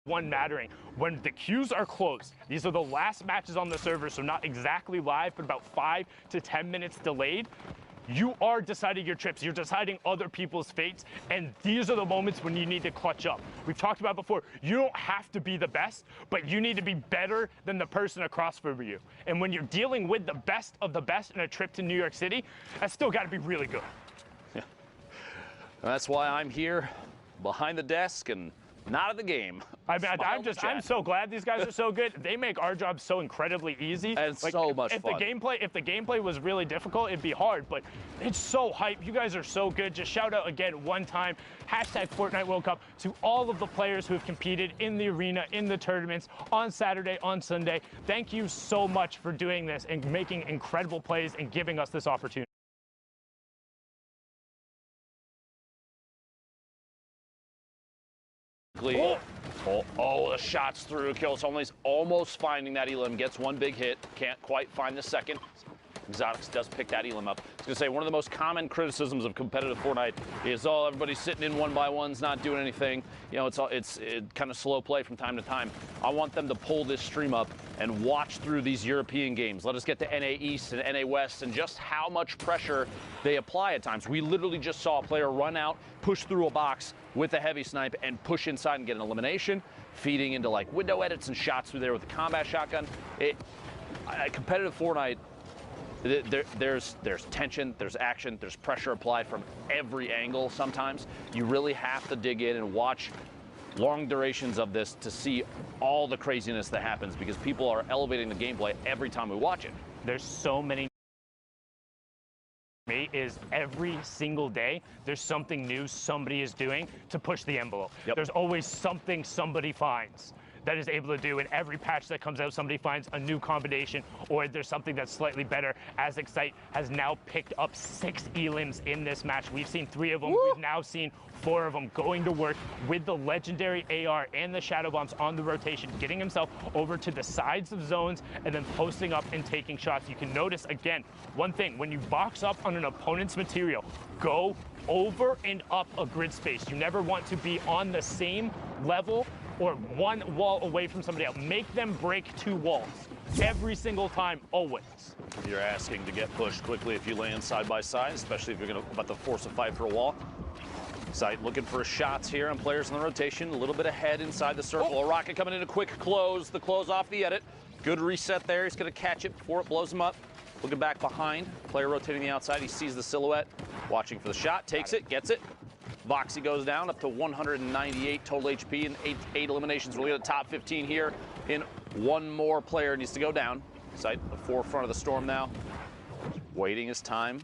One mattering. When the queues are closed, these are the last matches on the server, so not exactly live, but about 5 to 10 minutes delayed. You are deciding your trips, you're deciding other people's fates, and these are the moments when you need to clutch up. We've talked about before, you don't have to be the best, but you need to be better than the person across from you. And when you're dealing with the best of the best in a trip to New York City, that's still got to be really good.
Yeah. And that's why I'm here behind the desk and not at the game.
I mean, I'm so glad these guys are so good. They make our job so incredibly easy.
And it's so much fun.
If the gameplay was really difficult, it'd be hard, but it's so hype. You guys are so good. Just shout out again one time, #Fortnite World Cup, to all of the players who have competed in the arena, in the tournaments, on Saturday, on Sunday. Thank you so much for doing this and making incredible plays and giving us this opportunity.
Oh, the shots through. Kills only's almost finding that Elim. Gets one big hit. Can't quite find the second. Exotics does pick that Elim up. I was going to say, one of the most common criticisms of competitive Fortnite is, oh, everybody's sitting in 1x1s, not doing anything. You know, it's kind of slow play from time to time. I want them to pull this stream up and watch through these European games. Let us get to NA East and NA West and just how much pressure they apply at times. We literally just saw a player run out, push through a box with a heavy snipe, and push inside and get an elimination, feeding into like window edits and shots through there with the combat shotgun. Competitive Fortnite, there's tension, there's action, there's pressure applied from every angle sometimes. You really have to dig in and watch long durations of this to see all the craziness that happens, because people are elevating the gameplay every time we watch it.
There's so many. Me is every single day there's something new somebody is doing to push the envelope. Yep. There's always something somebody finds that is able to do. In every patch that comes out, somebody finds a new combination, or there's something that's slightly better. As Excite has now picked up 6 Elims in this match. We've seen 3 of them. Woo! We've now seen 4 of them going to work with the legendary AR and the shadow bombs on the rotation, getting himself over to the sides of zones and then posting up and taking shots. You can notice, again, one thing, when you box up on an opponent's material, go over and up a grid space. You never want to be on the same level or one wall away from somebody else. Make them break 2 walls. every single time, always.
You're asking to get pushed quickly if you land side by side, especially if you're about to force a fight for a wall. Sight looking for shots here on players in the rotation. A little bit ahead inside the circle. A rocket coming in a quick close. The close off the edit. Good reset there. He's going to catch it before it blows him up. Looking back behind. Player rotating the outside. He sees the silhouette. Watching for the shot. Takes it. Gets it. Voxy goes down up to 198 total HP and eight eliminations. We'll get a top 15 here in one more player needs to go down. Sight the forefront of the storm now. Waiting his time.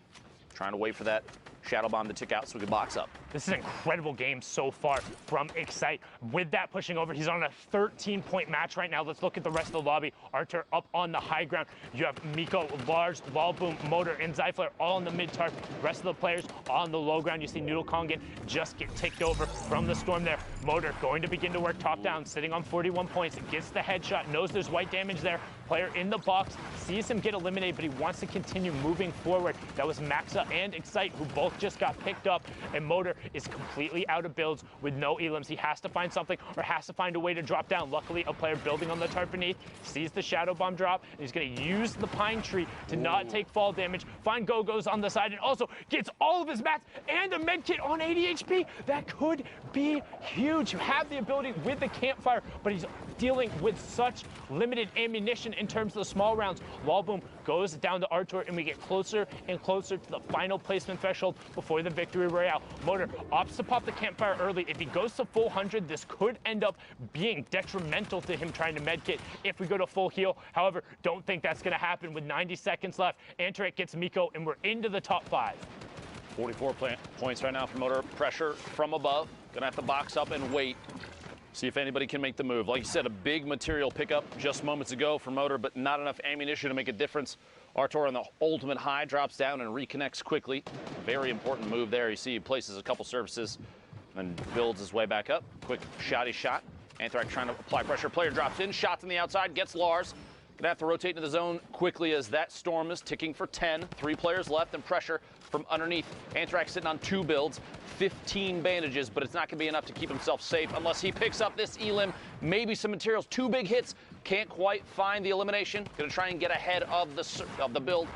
Trying to wait for that shadow bomb to tick out so we can box up.
This is an incredible game so far from Excite. With that pushing over, he's on a 13-point match right now. Let's look at the rest of the lobby. Artur up on the high ground. You have Miko, Lars, Wallboom, Motor, and Zyfler all on the mid-tarp. Rest of the players on the low ground. You see Noodle Kongan just get ticked over from the storm there. Motor going to begin to work top down, sitting on 41 points. Gets the headshot, knows there's white damage there. Player in the box, sees him get eliminated, but he wants to continue moving forward. That was Maxa and Excite, who both just got picked up, and Motor is completely out of builds with no elims. He has to find something or has to find a way to drop down. Luckily, a player building on the tarp beneath sees the shadow bomb drop, and he's going to use the pine tree to not take fall damage. Find Go-Go's on the side, and also gets all of his mats and a med kit on 80 HP. That could be huge. You have the ability with the campfire, but he's dealing with such limited ammunition in terms of the small rounds. Wallboom goes down to Artur, and we get closer and closer to the final placement threshold before the victory royale. Motor opts to pop the campfire early. If he goes to full 100, this could end up being detrimental to him trying to medkit if we go to full heal. However, don't think that's going to happen with 90 seconds left. Antaret gets Miko, and we're into the top 5.
44 points right now for Motor. Pressure from above. Gonna have to box up and wait. See if anybody can make the move. Like you said, a big material pickup just moments ago for Motor, but not enough ammunition to make a difference. Artur on the ultimate high drops down and reconnects quickly. Very important move there. You see he places a couple services and builds his way back up. Quick shotty shot. Anthrax trying to apply pressure. Player drops in, shots on the outside, gets Lars. Gonna have to rotate into the zone quickly as that storm is ticking for 10. 3 players left and pressure from underneath. Anthrax sitting on 2 builds, 15 bandages, but it's not gonna be enough to keep himself safe unless he picks up this elim, maybe some materials. 2 big hits, can't quite find the elimination. Gonna try and get ahead of the build.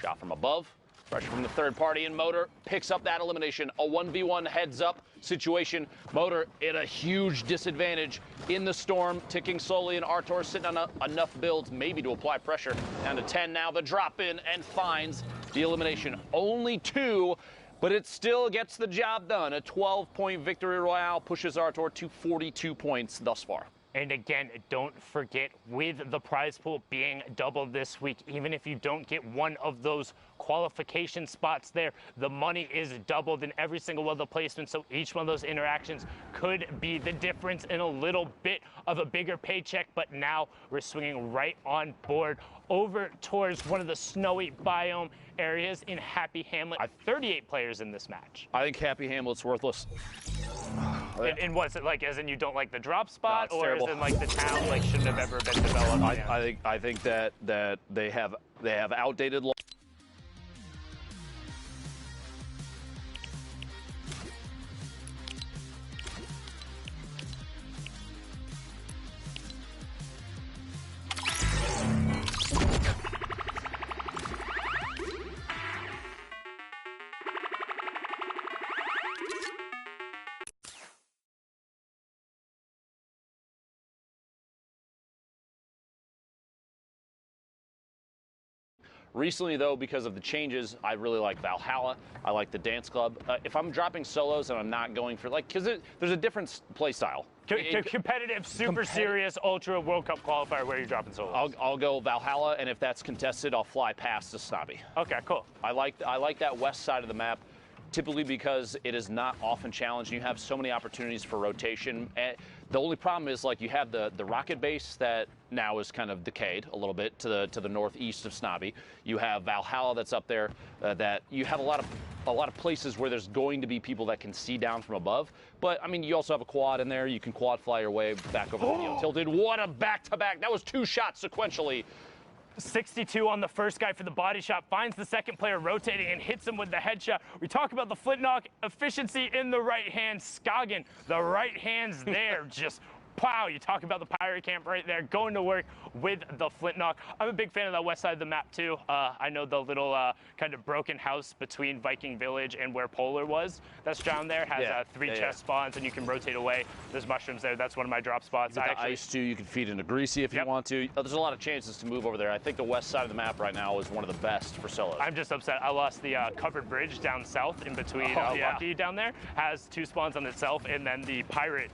Shot from above. Pressure from the third party, and Motor picks up that elimination. A 1v1 heads up situation. Motor at a huge disadvantage in the storm, ticking slowly, and Artur sitting on enough builds maybe to apply pressure. Down to 10 now, the drop in, and finds the elimination. Only 2, but it still gets the job done. A 12-point victory royale pushes Artur to 42 points thus far.
And again, don't forget, with the prize pool being doubled this week, even if you don't get one of those qualification spots there, the money is doubled in every single one of the placements, so each one of those interactions could be the difference in a little bit of a bigger paycheck. But now we're swinging right on board over towards one of the snowy biome areas in Happy Hamlet. 38 players in this match.
I think Happy Hamlet's worthless.
And what's it like? As in you don't like the drop spot,
No,
or
terrible.
as in like the town like shouldn't have ever been developed?
I think that they have outdated law. Recently, though, because of the changes, I really like Valhalla. I like the dance club. If I'm dropping solos and I'm not going for, like, because there's a different play style.
Competitive, super serious, ultra World Cup qualifier where you're dropping solos.
I'll go Valhalla, and if that's contested, I'll fly past the Snobby.
Okay, cool.
I like that west side of the map, typically because it is not often challenged. You have so many opportunities for rotation. The only problem is, like, you have the rocket base that now is kind of decayed a little bit to the northeast of Snobby. You have Valhalla that's up there. That you have a lot of places where there's going to be people that can see down from above. But I mean, you also have a quad in there. You can quad fly your way back over the tilted. What a back-to-back! That was 2 shots sequentially.
62 on the first guy for the body shot, finds the second player rotating and hits him with the headshot. We talk about the flint knock efficiency in the right hand. Skagen, the right hand's there, just Wow, you talk about the pirate camp right there, going to work with the flintlock. I'm a big fan of that west side of the map too. I know the little kind of broken house between Viking Village and where Polar was that's down there has 3 chest spawns, and you can rotate away. There's mushrooms there. That's one of my drop spots.
Ice too. You can feed into Greasy if you want to. There's a lot of chances to move over there. I think the west side of the map right now is one of the best for solos.
I'm just upset. I lost the covered bridge down south in between Lucky down there. Has 2 spawns on itself, and then the pirate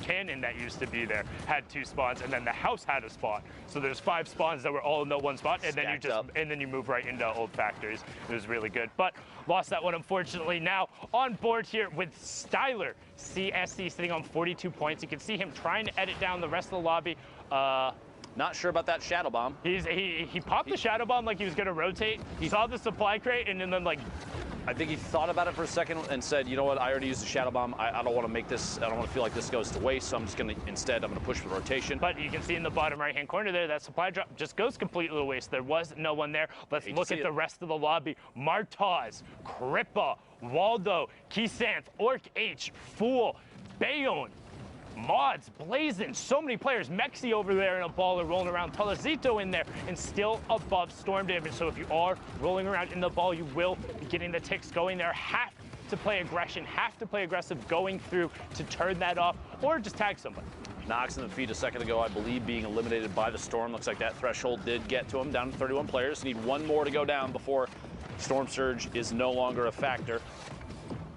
cannon that used to be there had 2 spawns, and then the house had a spawn. So there's 5 spawns that were all in the one spot, and then you move right into old factories. It was really good, but lost that one unfortunately. Now on board here with Styler CSC sitting on 42 points. You can see him trying to edit down the rest of the lobby.
Not sure about that shadow bomb.
He popped the shadow bomb like he was gonna rotate. He saw the supply crate and then like.
I think he thought about it for a second and said, you know what, I already used the shadow bomb. I don't want to make this, I don't want to feel like this goes to waste, so I'm just going to, instead, I'm going to push for rotation.
But you can see in the bottom right-hand corner there, that supply drop just goes completely to waste. There was no one there. Let's look at the rest of the lobby. Martaz, Crippa, Waldo, Kisanth, Orc H, Fool, Bayonne, Mods, Blazin, so many players. Mexi over there in a baller rolling around. Talazito in there and still above storm damage. So if you are rolling around in the ball, you will be getting the ticks going there. Have to play aggression, have to play aggressive going through to turn that off or just tag somebody.
Knox in the feed a second ago, I believe, being eliminated by the storm. Looks like that threshold did get to him, down to 31 players. Need 1 more to go down before Storm Surge is no longer a factor.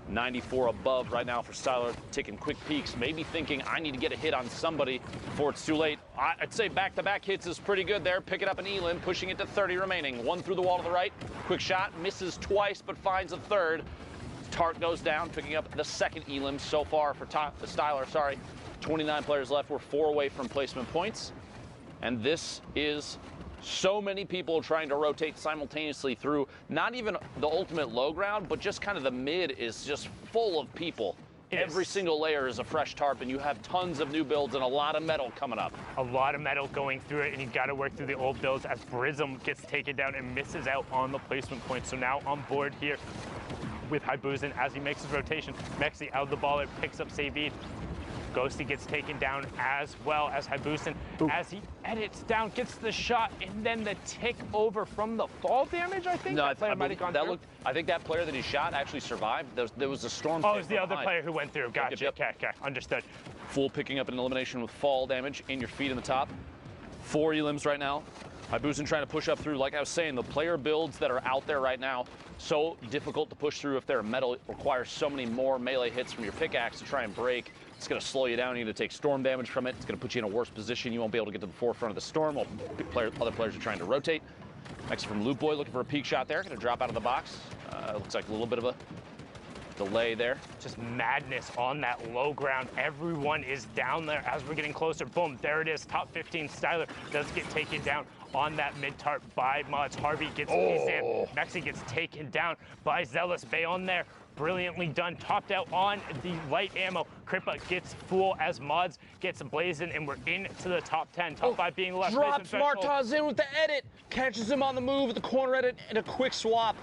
94 above right now for Styler, taking quick peeks, maybe thinking I need to get a hit on somebody before it's too late. I'd say back-to-back hits is pretty good there. Picking up an Elim, pushing it to 30 remaining. 1 through the wall to the right. Quick shot, misses twice, but finds a third. Tart goes down, picking up the second Elim so far for Styler, sorry. 29 players left. We're 4 away from placement points. And this is so many people trying to rotate simultaneously through not even the ultimate low ground, but just kind of the mid is just full of people. Every single layer is a fresh tarp, and you have tons of new builds and a lot of metal coming up.
A lot of metal going through it, and you got to work through the old builds as Brism gets taken down and misses out on the placement point. So now on board here with Haibuzin as he makes his rotation. Mexi out of the baller, picks up Savid. Ghosty gets taken down as well as Haibuzin as he edits down, gets the shot, and then the tick over from the fall damage, I think?
No, I think that player that he shot actually survived. There was a storm.
Oh, it was the other player who went through. Gotcha.
Yep.
Okay, understood.
Fool picking up an elimination with fall damage in your feet in the top. 4 elims right now. Haibuzin trying to push up through. Like I was saying, the player builds that are out there right now, so difficult to push through if they're metal. It requires so many more melee hits from your pickaxe to try and break. It's going to slow you down. You're going to take storm damage from it. It's going to put you in a worse position. You won't be able to get to the forefront of the storm while other players are trying to rotate. Next from Loot Boy, looking for a peek shot there. Going to drop out of the box. Looks like a little bit of a delay there.
Just madness on that low ground. Everyone is down there as we're getting closer. Boom, there it is. Top 15 Styler does get taken down on that mid-tarp by Mods. Harvey gets P-Sam. Mexi gets taken down by Zealous. Bayonne there. Brilliantly done. Topped out on the light ammo. Crippa gets Fool as Mods gets Blazin', and we're into the top 10. Top 5 being left.
Drops Martaz in with the edit. Catches him on the move with the corner edit and a quick swap.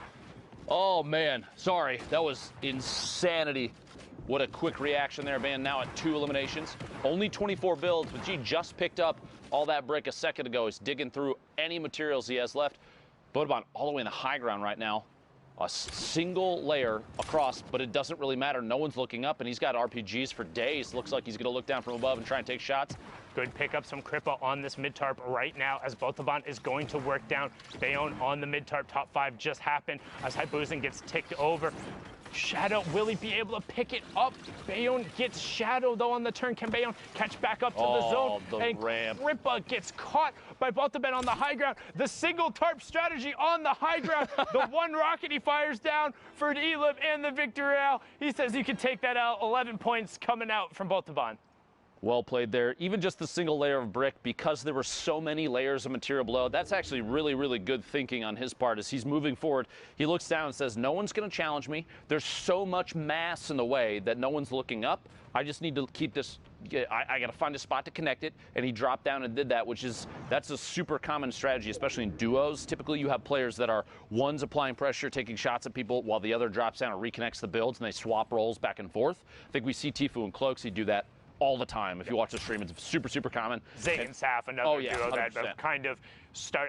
Oh, man. Sorry. That was insanity. What a quick reaction there, man. Now at 2 eliminations. Only 24 builds, but G just picked up all that brick a second ago. He's digging through any materials he has left. Bodobon all the way in the high ground right now. A single layer across, but it doesn't really matter. No one's looking up, and he's got RPGs for days. Looks like he's going to look down from above and try and take shots.
Good pickups from Crippa on this mid-tarp right now as Bothobon is going to work down. Bayonne on the mid-tarp. Top 5 just happened as Haibuzin gets ticked over. Shadow, will he be able to pick it up? Bayonne gets Shadow, though, on the turn. Can Bayonne catch back up to the zone? And
ramp.
Crippa gets caught by Bothobon on the high ground. The single tarp strategy on the high ground. The one rocket he fires down for an Elim and the victory out. He says you can take that out. 11 points coming out from Bothobon.
Well played there. Even just the single layer of brick, because there were so many layers of material below, that's actually really, really good thinking on his part as he's moving forward. He looks down and says, no one's going to challenge me. There's so much mass in the way that no one's looking up. I just need to keep this, I got to find a spot to connect it. And he dropped down and did that, that's a super common strategy, especially in duos. Typically you have players that are, one's applying pressure, taking shots at people, while the other drops down and reconnects the builds, and they swap roles back and forth. I think we see Tfue and Cloaksy do that all the time. If you watch the stream, it's super common.
Zig and Saf, another duo that
100%.
kind of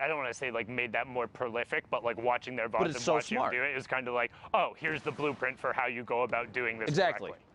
I don't want to say like made that more prolific, but like watching their VODs and
so
watching
smart.
them do it is kind of like, oh, here's the blueprint for how you go about doing this
Exactly.
correctly.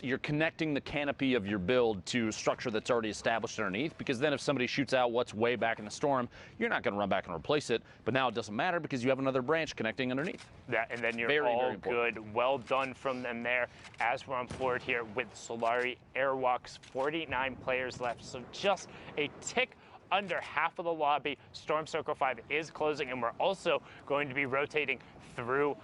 You're connecting the canopy of your build to structure that's already established underneath, because then if somebody shoots out what's way back in the storm, you're not going to run back and replace it. But now it doesn't matter because you have another branch connecting underneath.
Yeah, and then you're
Very,
all
very important.
good. Well done from them there. As we're on board here with Solari Airwalks, 49 players left, so just a tick under half of the lobby. Storm Circle 5 is closing, and we're also going to be rotating through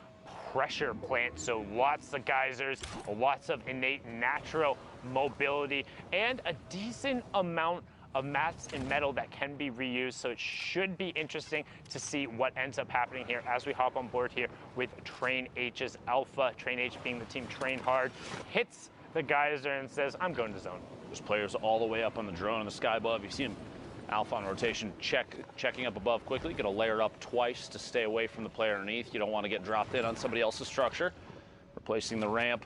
pressure plant, so lots of geysers, lots of innate natural mobility, and a decent amount of mats and metal that can be reused, so it should be interesting to see what ends up happening here as we hop on board here with Train H's Alpha. Train H being the team Train Hard, hits the geyser and says, I'm going to zone.
There's players all the way up on the drone in the sky above. You see him Alpha on rotation, checking up above quickly. Going to layer up twice to stay away from the player underneath. You don't want to get dropped in on somebody else's structure. Replacing the ramp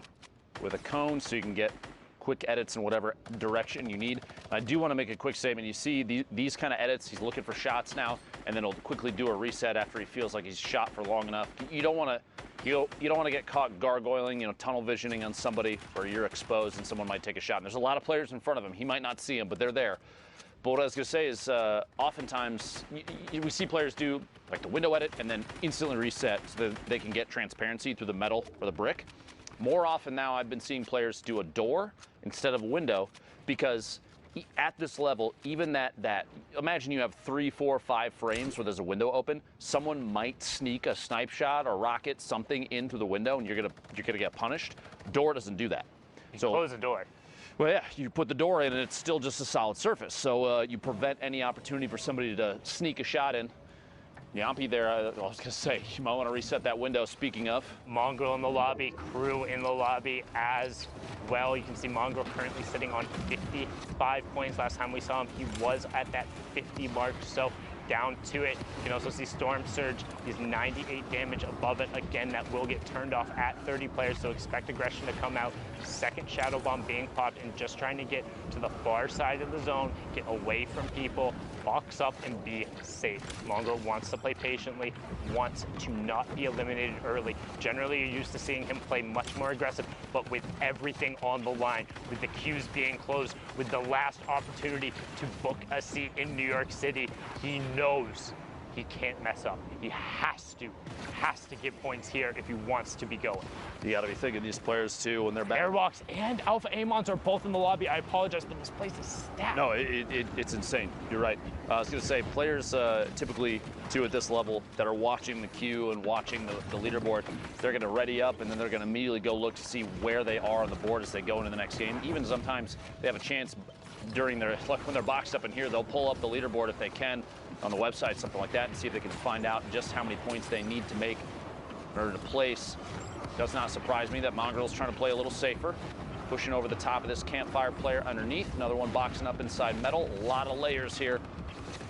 with a cone so you can get quick edits in whatever direction you need. I do want to make a quick statement. You see these kind of edits, he's looking for shots now, and then he'll quickly do a reset after he feels like he's shot for long enough. You don't want to get caught gargoyling, tunnel visioning on somebody where you're exposed and someone might take a shot. And there's a lot of players in front of him. He might not see him, but they're there. But what I was going to say is oftentimes we see players do like the window edit and then instantly reset so that they can get transparency through the metal or the brick. More often now I've been seeing players do a door instead of a window, because at this level, even that imagine you have 3, 4, 5 frames where there's a window open, someone might sneak a snipe shot or rocket something in through the window and you're gonna get punished. Door doesn't do that.
So close the door.
Well, yeah, you put the door in and it's still just a solid surface. So you prevent any opportunity for somebody to sneak a shot in. Yampi there, I was going to say, you might want to reset that window. Speaking of.
Mongrel in the lobby, Crew in the lobby as well. You can see Mongrel currently sitting on 55 points. Last time we saw him, he was at that 50 mark. So down to it. You can also see Storm Surge. He's 98 damage above it. Again, that will get turned off at 30 players, so expect aggression to come out. Second Shadow Bomb being popped and just trying to get to the far side of the zone, get away from people, box up and be safe. Mongrel wants to play patiently, wants to not be eliminated early. Generally, you're used to seeing him play much more aggressive, but with everything on the line, with the queues being closed, with the last opportunity to book a seat in New York City, he knows he can't mess up. He has to get points here if he wants to be going.
You got to be thinking these players too when they're back.
Airwalks and Alpha Amons are both in the lobby. I apologize, but this place is stacked.
No, it's insane. You're right. I was going to say, players typically too at this level that are watching the queue and watching the leaderboard, they're going to ready up and then they're going to immediately go look to see where they are on the board as they go into the next game. Even sometimes they have a chance during their, like when they're boxed up in here, they'll pull up the leaderboard if they can on the website, something like that, and see if they can find out just how many points they need to make in order to place. Does not surprise me that Mongrel's trying to play a little safer, pushing over the top of this campfire player underneath. Another one boxing up inside metal. A lot of layers here.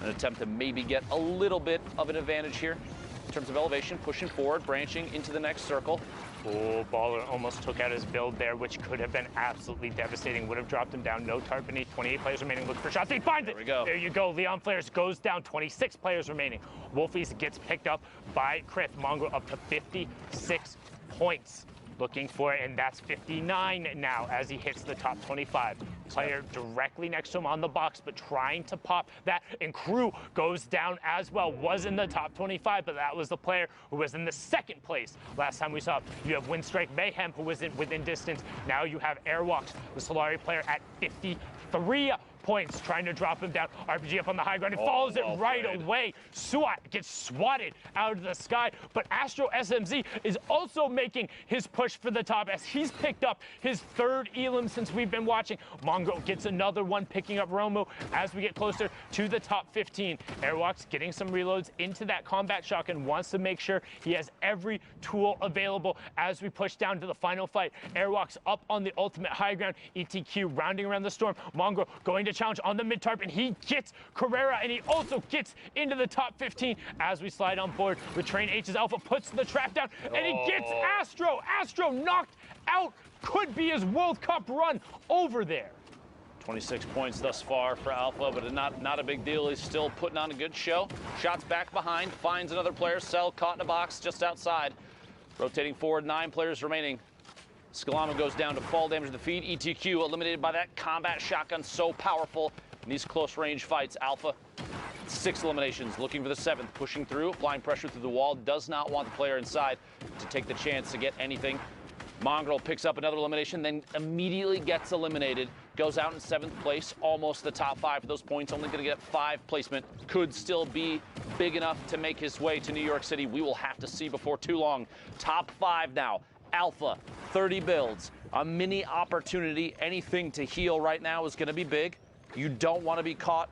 An attempt to maybe get a little bit of an advantage here in terms of elevation, pushing forward, branching into the next circle.
Oh, Baller almost took out his build there, which could have been absolutely devastating. Would have dropped him down. No tarp beneath. 28 players remaining. Look for shots. He finds it.
There we go.
There you go. Leon Flares goes down. 26 players remaining. Wolfies gets picked up by Krith. Mongrel up to 56 points. Looking for it, and that's 59 now as he hits the top 25. Player directly next to him on the box, but trying to pop that, and Crew goes down as well. Was in the top 25, but that was the player who was in the second place last time we saw him. You have Windstrike Mayhem, who was within distance. Now you have Airwalks, the Solari player, at 53 points, trying to drop him down. RPG up on the high ground. He follows it right away. Suat gets swatted out of the sky, but Astro SMZ is also making his push for the top as he's picked up his third Elam since we've been watching. Mongrel gets another one, picking up Romu as we get closer to the top 15. Airwalks getting some reloads into that combat shotgun, wants to make sure he has every tool available as we push down to the final fight. Airwalks up on the ultimate high ground. ETQ rounding around the storm. Mongrel going to challenge on the mid tarp, and he gets Carrera, and he also gets into the top 15 as we slide on board with Train H's Alpha, puts the trap down, and he gets Astro. Astro knocked out. Could be his World Cup run over there.
26 points thus far for Alpha, but not a big deal. He's still putting on a good show. Shots back behind, finds another player. Cell caught in a box just outside. Rotating forward, 9 players remaining. Scalamo goes down to fall damage to the feet. ETQ eliminated by that combat shotgun, so powerful in these close range fights. Alpha, 6 eliminations, looking for the 7th, pushing through, applying pressure through the wall, does not want the player inside to take the chance to get anything. Mongrel picks up another elimination, then immediately gets eliminated, goes out in 7th place, almost the top 5 for those points, only gonna get 5 placement, could still be big enough to make his way to New York City. We will have to see before too long. Top 5 now. Alpha, 30 builds, a mini opportunity. Anything to heal right now is going to be big. You don't want to be caught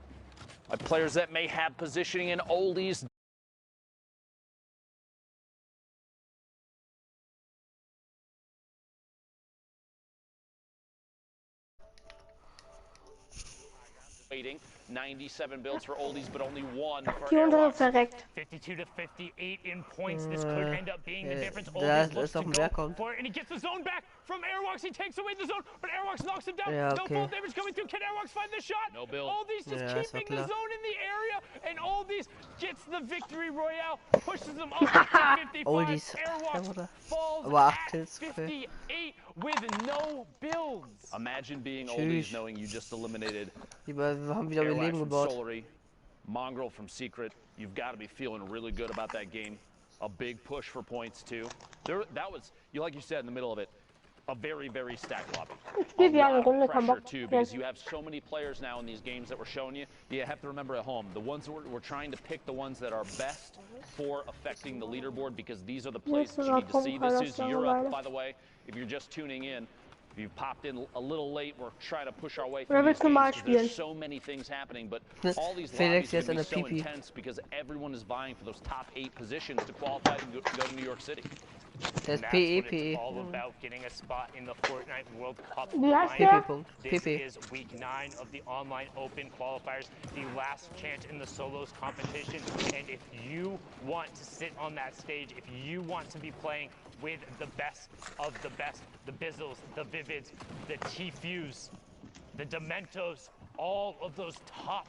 by players that may have positioning in oldies. Waiting. 97 builds for oldies, but only 1 for Airwalks.
52 to 58 in points. This could end up being the difference.
Da
Oldies looks
ist
to
doch ein
go
Berg.
for it, and he gets the zone back from Airwalks. He takes away the zone, but Airwalks knocks him down.
Ja,
No
okay.
fall damage coming through. Can Airwalks find the shot?
No build.
Oldies just
Ja, ist
keeping
doch
the
klar.
zone in the area, and Oldies gets the victory royale, pushes him up to 55.
Oldies.
Airwalks falls
Aber 8
at
Kills, okay.
58 with no builds.
Imagine being
Tschüss.
oldies knowing you just eliminated
Wir haben wieder
Airwalks
Leben
from
gebaut.
Solary, Mongrel from Secret. You've got to be feeling really good about that game. A big push for points too. That was, like you said in the middle of it, a very, very stacked lobby. A lot of pressure too, because you have so many players now in these games that we're showing you. You have to remember at home, the ones that we're trying to pick the ones that are best for affecting the leaderboard, because these are the plays that you need to see. This is Europe, by the way. If you're just tuning in, if you've popped in a little late, we're trying to push our way through these games, 'cause there's so many things happening, but all these
Felix
lobbies are
jetzt
going
an
to
der
be so
Pipi.
intense because everyone is vying for those top 8 positions to qualify to go to New York City.
Der ist
And that's
PE,
what it's
PE.
all about, getting a spot in the Fortnite World Cup.
PP Punkt.
This
PP.
is week 9 of the online open qualifiers, the last chance in the solos competition. And if you want to sit on that stage, if you want to be playing with the best of the best, the Bizzles, the Vivids, the T-Fuse, the Dementos, all of those top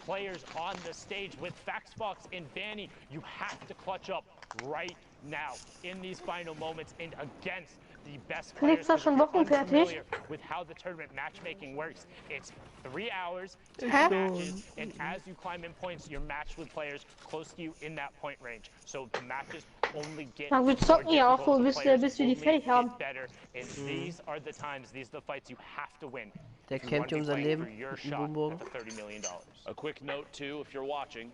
players on the stage with Faxbox and Vanny, you have to clutch up right now in these final moments and against the best players.
Felix, schon Wochen fertig?
Unfamiliar with how the tournament matchmaking works. It's 3 hours, 10 matches, and as you climb in points, you're matched with players close to you in that point range. So the matches only get
Na, wir zocken ja auch so, bis wir die fertig haben.
better, and these are the times, these are the fights you have to win.
Der
if you
kennt
want to be
unser
playing
Leben.
for your
Im
shot
Boombogen.
at the $30 million.
A quick note too, if you're watching,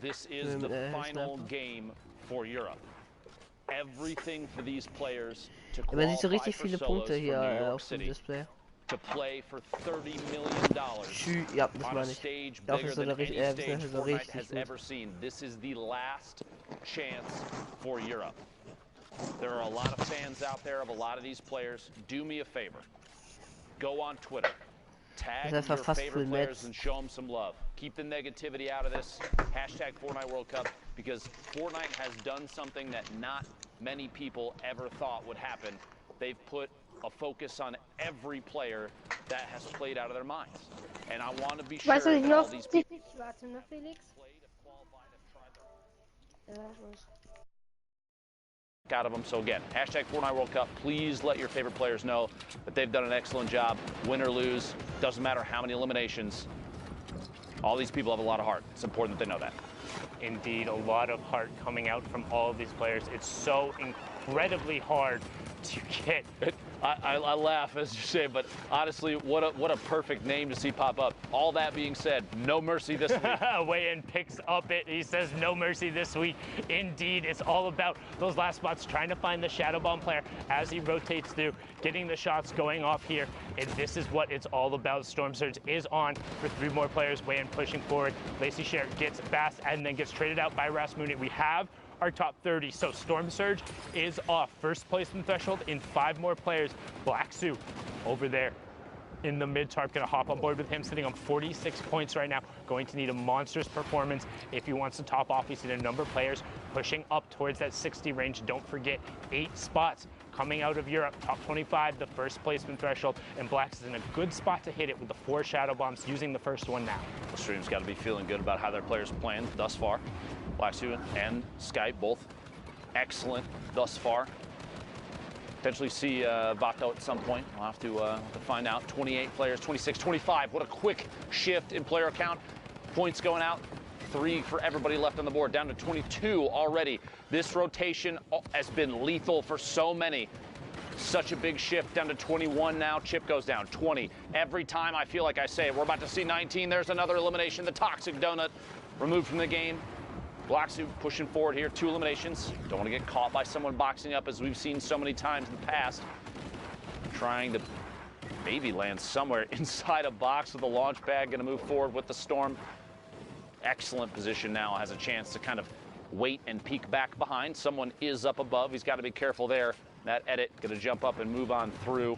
this is the final game for Europe. Everything for these players to
Man sieht so
qualify
richtig
for
viele
solos
Punkte
from
hier
New York
auf dem
City,
Display.
to play for $30 million
Ja, das
on a
meine ich.
stage
Ja,
bigger
so
than
eine
any
richtig,
stage
so
Fortnite
richtig
has
gut.
ever seen. This is the last chance for Europe. There are a lot of fans out there of a lot of these players. Do me a favor. Go on Twitter. Tag
Das ist
your
einfach fast
favorite
full
players
Metz.
and show them some love. Keep the negativity out of this. Hashtag Fortnite World Cup, because Fortnite has done something that not many people ever thought would happen. They've put a focus on every player that has played out of their minds. And I want to be sure
Weißt du, ich
that all
noch
these people
warte, ne, Felix?
played, have qualified, have tried their
Ja,
out of them. So again, hashtag Fortnite World Cup. Please let your favorite players know that they've done an excellent job. Win or lose, doesn't matter how many eliminations. All these people have a lot of heart. It's important that they know that.
Indeed, a lot of heart coming out from all of these players. It's so incredibly hard to get.
I laugh as you say, but honestly, what a perfect name to see pop up. All that being said, no mercy this week.
Weigh-in picks up it. He says no mercy this week. Indeed, it's all about those last spots, trying to find the Shadow Bomb player as he rotates through, getting the shots going off here. And this is what it's all about. Storm Surge is on for 3 more players. Weigh-in pushing forward. Lacey Sher gets Bass and then gets traded out by Rasmussen. We have our top 30. So Storm Surge is off. First place in the threshold in 5 more players. Black Sue over there in the mid tarp, gonna hop on board with him, sitting on 46 points right now. Going to need a monstrous performance if he wants to top off. He's seen a number of players pushing up towards that 60 range. Don't forget, 8 spots coming out of Europe, top 25, the first placement threshold, and Blacks is in a good spot to hit it with the 4 shadow bombs, using the first one now.
The stream's got to be feeling good about how their players playing thus far. Blacksu and Skype both excellent thus far. Potentially see Vato at some point. We'll have to find out. 28 players, 26, 25. What a quick shift in player count. Points going out. 3 for everybody left on the board, down to 22 already. This rotation has been lethal for so many. Such a big shift, down to 21 now. Chip goes down, 20. Every time I feel like I say, we're about to see 19, there's another elimination. The Toxic Donut removed from the game. Blacksu pushing forward here, 2 eliminations. Don't want to get caught by someone boxing up, as we've seen so many times in the past. Trying to maybe land somewhere inside a box with a launch pad. Going to move forward with the Storm. Excellent position now, has a chance to kind of wait and peek back behind. Someone is up above. He's got to be careful there. That edit going to jump up and move on through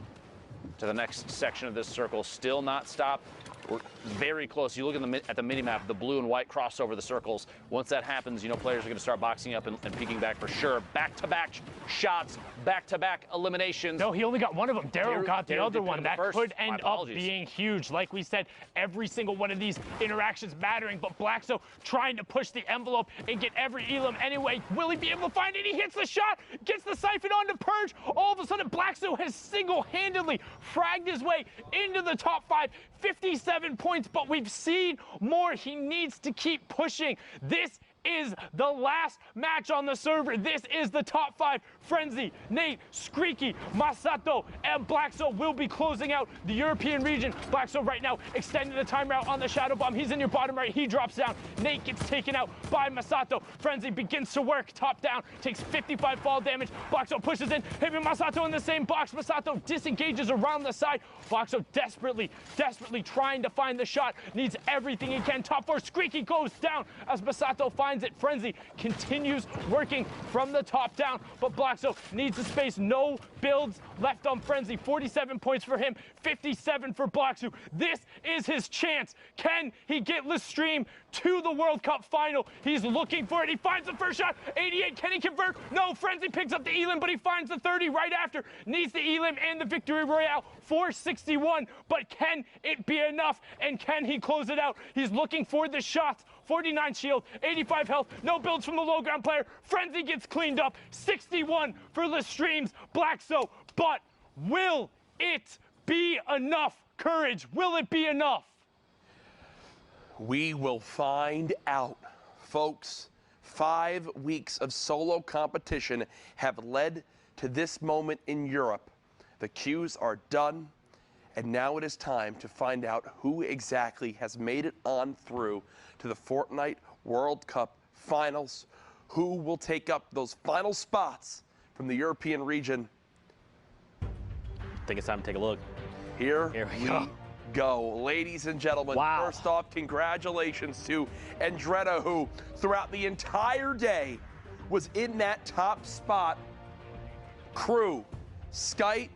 to the next section of this circle. Still not stopped. We're very close. You look at the mini-map, the blue and white cross over the circles. Once that happens, you know players are going to start boxing up and peeking back for sure. Back-to-back shots, back-to-back eliminations.
No, he only got one of them. Daryl got the other one. That could end up
apologies.
being huge. Like we said, every single one of these interactions mattering, but Blackso trying to push the envelope and get every elim anyway. Will he be able to find it? He hits the shot, gets the siphon onto Purge. All of a sudden, Blackso has single-handedly fragged his way into the top 5. 57 points, but we've seen more. He needs to keep pushing. This is the last match on the server. This is the top 5. Frenzy, Nate, Screaky, Masato, and Blackso will be closing out the European region. Blackso right now extending the timer out on the Shadow Bomb. He's in your bottom right. He drops down. Nate gets taken out by Masato. Frenzy begins to work. Top down. Takes 55 fall damage. Blackso pushes in. Him and Masato in the same box. Masato disengages around the side. Blackso desperately trying to find the shot. Needs everything he can. Top 4. Screaky goes down as Masato finds it. Frenzy continues working from the top down, but Blackso needs the space. No builds left on Frenzy. 47 points for him, 57 for Blackso. This is his chance. Can he get Lestream to the World Cup final? He's looking for it. He finds the first shot. 88. Can he convert? No. Frenzy picks up the elim, but he finds the 30 right after. Needs the elim and the victory royale. 461. But can it be enough? And can he close it out? He's looking for the shots. 49 shield, 85 health, no builds from the low ground player. Frenzy gets cleaned up. 61 for Lestream's Blackso. But will it be enough? Courage, will it be enough?
We will find out, folks. 5 weeks of solo competition have led to this moment in Europe. The queues are done, and now it is time to find out who exactly has made it on through to the Fortnite World Cup finals. Who will take up those final spots from the European region?
I think it's time to take a look.
Here
we
go. Ladies and gentlemen,
Wow.
First off, congratulations to Andretta, who throughout the entire day was in that top spot. Crew, Skype,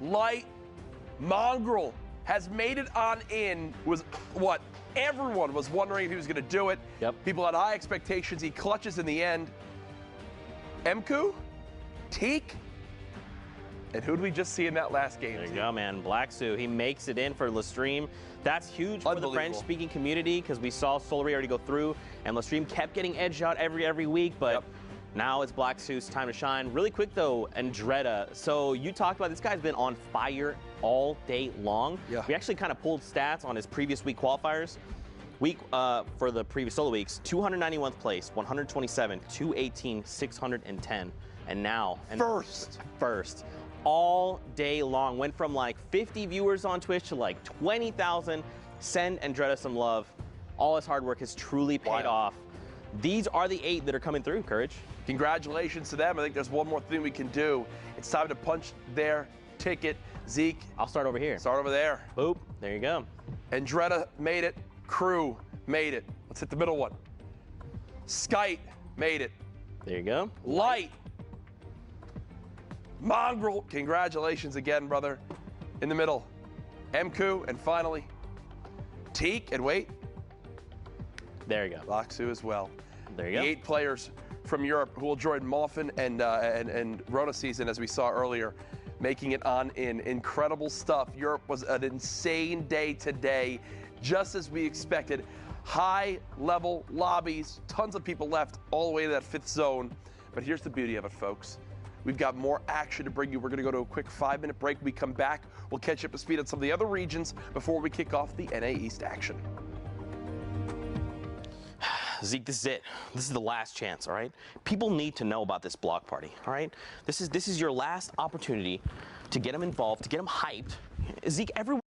Light, Mongrel has made it on in. Was what everyone was wondering if he was going to do it.
Yep.
People had high expectations. He clutches in the end. Mku, Teak, and who did we just see in that last game?
There you go, man. Blacksu, he makes it in for Lestream. That's huge for the French-speaking community because we saw Solary already go through, and Lestream kept getting edged out every week, but now it's Blacksu's time to shine. Really quick, though, Andretta. So you talked about this guy's been on fire all day long.
Yeah.
We actually kind of pulled stats on his previous week qualifiers. For the previous solo weeks, 291th place, 127, 218, 610, and now first. All day long. Went from like 50 viewers on Twitch to like 20,000. Send Andretta some love. All his hard work has truly paid off. These are the 8 that are coming through, Courage.
Congratulations to them. I think there's one more thing we can do. It's time to punch their ticket. Zeke.
I'll start over here.
Start over there.
Boop. There you go.
Andretta made it. Crew made it. Let's hit the middle one. Skype made it.
There you go.
Light. Mongrel. Congratulations again, brother. In the middle. Mku. And finally, Teak. And wait.
There you go.
Blacksu as well.
There you
The
go.
8 players from Europe who will join Muffin and Rona season, as we saw earlier, making it on in. Incredible stuff. Europe was an insane day today, just as we expected. High-level lobbies, tons of people left all the way to that 5th zone. But here's the beauty of it, folks. We've got more action to bring you. We're going to go to a quick 5-minute break. When we come back, we'll catch you up to speed on some of the other regions before we kick off the NA East action.
Zeke, this is it. This is the last chance, all right? People need to know about this block party, all right? This is your last opportunity to get them involved, to get them hyped. Zeke, everyone